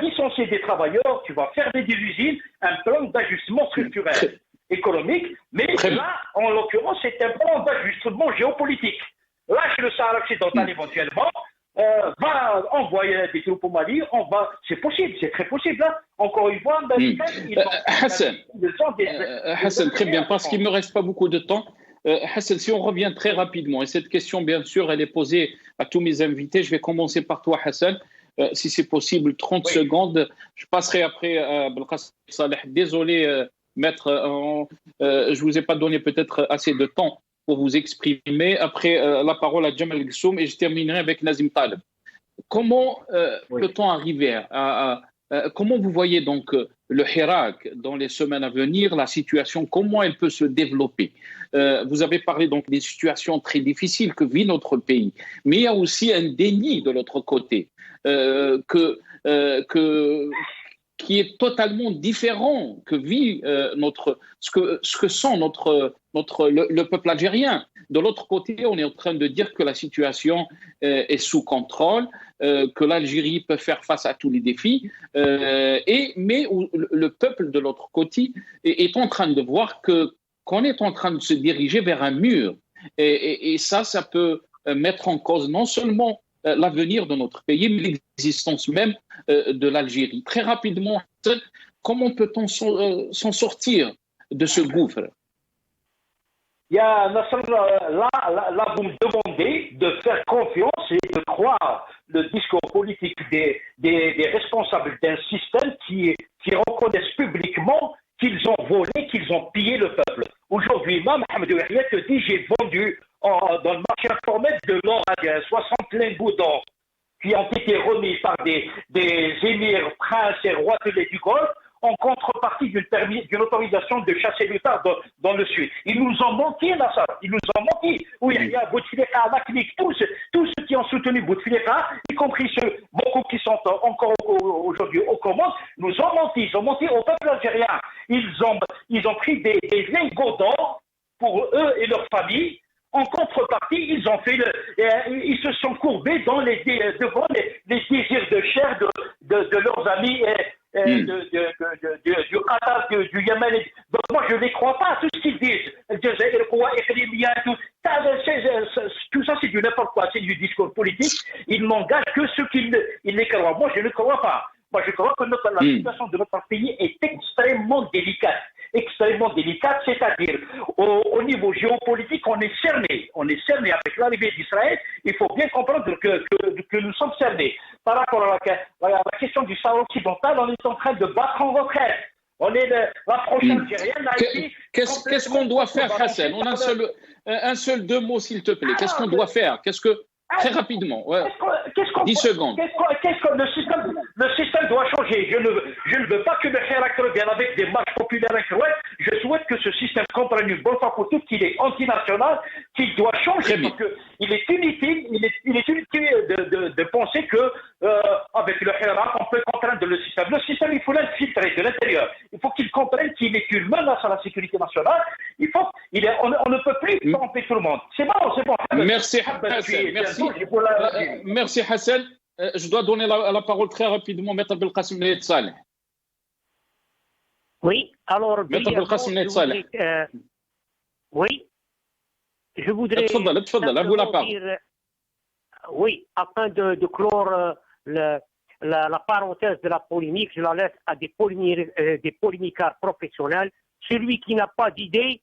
licencier des travailleurs, tu vas fermer des usines, un plan d'ajustement structurel économique. Mais là, en l'occurrence, c'est un plan d'ajustement géopolitique. Lâche le Sahara occidental éventuellement. Va envoyer des troupes au Mali, c'est possible, c'est très possible. Hein. Encore une fois, Hassan, très bien, parce qu'il ne me reste pas beaucoup de temps. Hassan, si on revient très rapidement, et cette question, bien sûr, elle est posée à tous mes invités. Je vais commencer par toi, Hassan. Si c'est possible, 30 secondes. Je passerai après Belkacem Saleh. Désolé, maître, je ne vous ai pas donné peut-être assez de temps pour vous exprimer. Après, la parole à Jamal Ghassoum et je terminerai avec Nazim Taleb. Comment peut-on arriver comment vous voyez donc le Hirak dans les semaines à venir, la situation, comment elle peut se développer? Vous avez parlé donc des situations très difficiles que vit notre pays, mais il y a aussi un déni de l'autre côté, qui est totalement différent que vit ce que sent le peuple algérien. De l'autre côté, on est en train de dire que la situation est sous contrôle, que l'Algérie peut faire face à tous les défis, mais le peuple de l'autre côté est en train de voir qu'on est en train de se diriger vers un mur. Et ça peut mettre en cause non seulement l'avenir de notre pays, mais l'existence même de l'Algérie. Très rapidement, comment peut-on s'en sortir de ce gouffre? Nasser, là, vous me demandez de faire confiance et de croire le discours politique des responsables d'un système qui reconnaissent publiquement qu'ils ont volé, qu'ils ont pillé le peuple. Aujourd'hui, Mohamed Ouahia te dit, j'ai vendu dans le marché informel de l'or à 60 lingots d'or qui ont été remis par des émirs, princes et rois du Golfe en contrepartie d'une autorisation de chasser l'État dans le sud. Ils nous ont menti, Nasser. Ils nous ont menti. Oui, il y a Bouteflika, Maklik, tous ceux qui ont soutenu Bouteflika, y compris beaucoup qui sont encore aujourd'hui aux commandes, nous ont menti. Ils ont menti au peuple algérien. Ils ont pris des lingots d'or pour eux et leurs familles. En contrepartie, ils se sont courbés devant les désirs de chair de leurs amis du Qatar, du Yémen. Donc moi, je ne les crois pas, tout ce qu'ils disent. Tout ça, c'est du n'importe quoi, c'est du discours politique. Ils n'engagent que ceux qui les croient. Moi, je ne crois pas. Moi, je crois que la situation de notre pays est extrêmement délicate. C'est-à-dire au niveau géopolitique, on est cerné. On est cerné avec l'arrivée d'Israël. Il faut bien comprendre que nous sommes cernés. Par rapport à la question du Sahara occidental, on est en train de battre en retraite. L'approche algérienne a été... Qu'est-ce qu'on doit faire, Hassan? On a deux mots, s'il te plaît. Qu'est-ce qu'on doit faire? Très rapidement, 10 secondes. Le système doit changer. Je ne veux pas que le Hirak revienne avec des marches populaires incroyables. Je souhaite que ce système comprenne une bonne fois pour toutes qu'il est antinational, qu'il doit changer. Parce qu'il est inutile, de penser que avec le Hirak, on peut contraindre le système. Le système, il faut l'infiltrer de l'intérieur. Il faut qu'il comprenne qu'il est une menace à la sécurité nationale. On ne peut plus tromper tout le monde. C'est bon. Merci, Hassan. Merci, Hassan. Je dois donner la parole très rapidement à Maître Belkacem Nayed Saleh. Oui, alors, Maître Belkacem Nayed Saleh. Oui, je voudrais... Tfadal, à vous la parole. Oui, afin de clore la parenthèse de la polémique, je la laisse à des polémicards professionnels. Celui qui n'a pas d'idée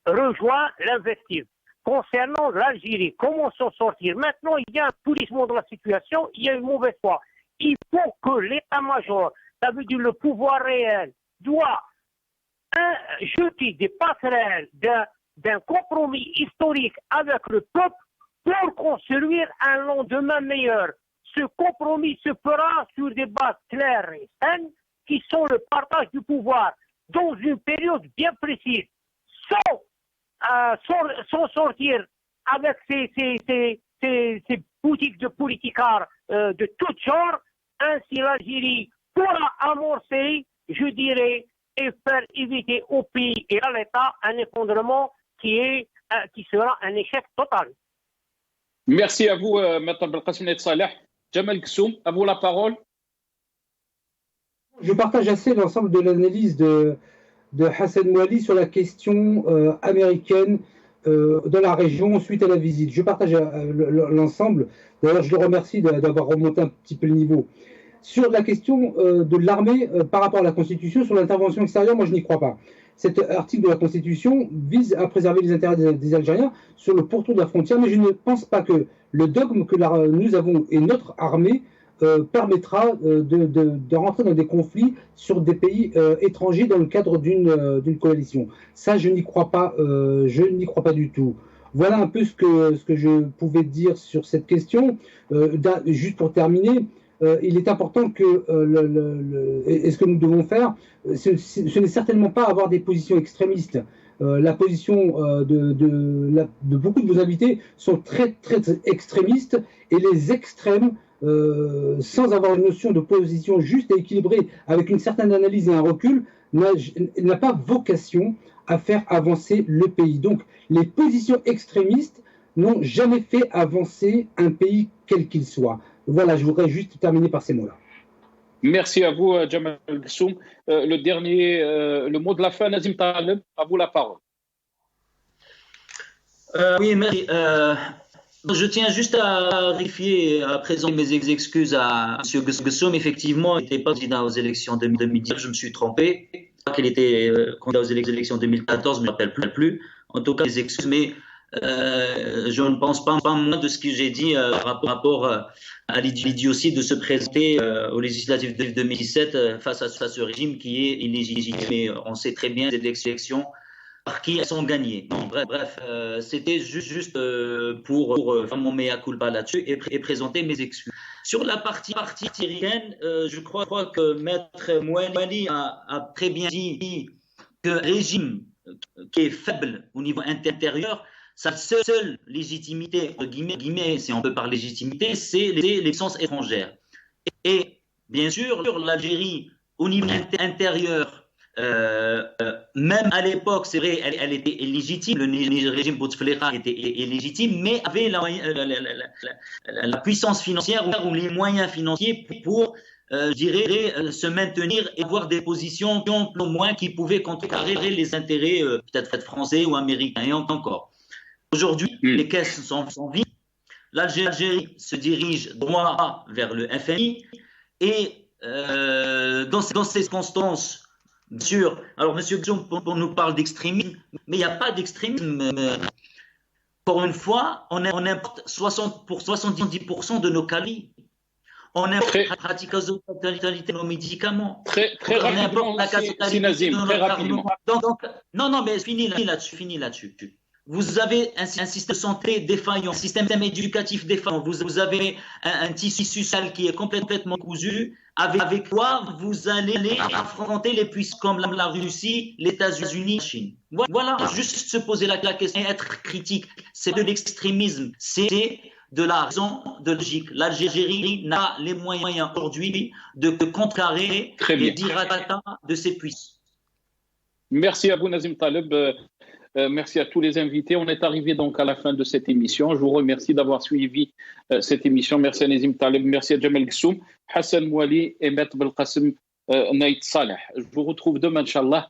rejoint l'invective. Concernant l'Algérie, comment s'en sortir? Maintenant, il y a un pourrissement de la situation, il y a une mauvaise foi. Il faut que l'état-major, ça veut dire le pouvoir réel, doit jeter des passerelles d'un compromis historique avec le peuple pour construire un lendemain meilleur. Ce compromis se fera sur des bases claires et saines qui sont le partage du pouvoir dans une période bien précise, sans sortir avec ces boutiques de politicards de tout genre. Ainsi l'Algérie pourra amorcer, je dirais, et faire éviter au pays et à l'État un effondrement qui sera un échec total. Merci à vous, Maître Belkacem Nayed Saleh. Jamal Kssoum, à vous la parole. Je partage assez l'ensemble de l'analyse de Hassan Mouali sur la question américaine dans la région suite à la visite. Je partage l'ensemble. D'ailleurs, je le remercie d'avoir remonté un petit peu le niveau. Sur la question de l'armée par rapport à la Constitution, sur l'intervention extérieure, moi je n'y crois pas. Cet article de la Constitution vise à préserver les intérêts des Algériens sur le pourtour de la frontière, mais je ne pense pas que le dogme que nous avons et notre armée permettra de rentrer dans des conflits sur des pays étrangers dans le cadre d'une coalition. Ça, je n'y crois pas. Je n'y crois pas du tout. Voilà un peu ce que je pouvais dire sur cette question. Juste pour terminer, il est important que et ce que nous devons faire, ce n'est certainement pas avoir des positions extrémistes. La position de beaucoup de vos invités sont très, très, très extrémistes, et les extrêmes sans avoir une notion de position juste et équilibrée, avec une certaine analyse et un recul, n'a pas vocation à faire avancer le pays. Donc, les positions extrémistes n'ont jamais fait avancer un pays quel qu'il soit. Voilà, je voudrais juste terminer par ces mots-là. Merci à vous, Jamal Ghassoum. Le mot de la fin, Nazim Taleb, à vous la parole. Oui, merci. Je tiens juste à vérifier, à présenter mes excuses à M. Ghassoum. Effectivement, il n'était pas candidat aux élections 2019, je me suis trompé. Je crois qu'il était candidat aux élections 2014, je ne me rappelle plus. En tout cas, mes excuses, mais je ne pense pas moins de ce que j'ai dit par rapport à l'idiotie de se présenter aux législatives de 2017 face à ce régime qui est illégitime. Mais on sait très bien des élections par qui elles sont gagnées. Bon, bref, c'était juste pour faire mon mea culpa là-dessus et présenter mes excuses. Sur la partie syrienne, je crois que Maître Mouali a très bien dit que le régime qui est faible au niveau intérieur, sa seule légitimité, entre guillemets, si on peut parler légitimité, c'est les puissances étrangères. Et bien sûr, l'Algérie, au niveau intérieur, même à l'époque, c'est vrai, elle était illégitime, le régime Bouteflika était illégitime, mais avait la puissance financière ou les moyens financiers pour, je dirais, se maintenir et avoir des positions au moins qui pouvaient contrecarrer les intérêts peut-être français ou américains, et encore. Aujourd'hui, les caisses sont vides, l'Algérie se dirige droit vers le FMI, et dans ces circonstances, bien sûr, alors M. Ghassoum nous parle d'extrémisme, mais il n'y a pas d'extrémisme. Pour une fois, on importe 70% de nos calis. On importe la quasi-totalité de nos médicaments. Très rapidement, c'est Nazim, très rapidement. Donc, non, mais fini là-dessus. Vous avez un système de santé défaillant, un système éducatif défaillant, vous avez un tissu social qui est complètement cousu, avec quoi vous allez affronter les puissances comme la Russie, les États-Unis, la Chine. Voilà, juste se poser la question et être critique. C'est de l'extrémisme, c'est de la raison de logique. L'Algérie n'a les moyens aujourd'hui de contrecarrer les diratas de ses puissances. Merci à vous, Nazim Taleb. Merci à tous les invités. On est arrivé donc à la fin de cette émission. Je vous remercie d'avoir suivi cette émission. Merci à Nazim Taleb, merci à Jamal Ghassoum, Hassan Mouali et Maître Belkacem Naït Saleh. Je vous retrouve demain, Inch'Allah.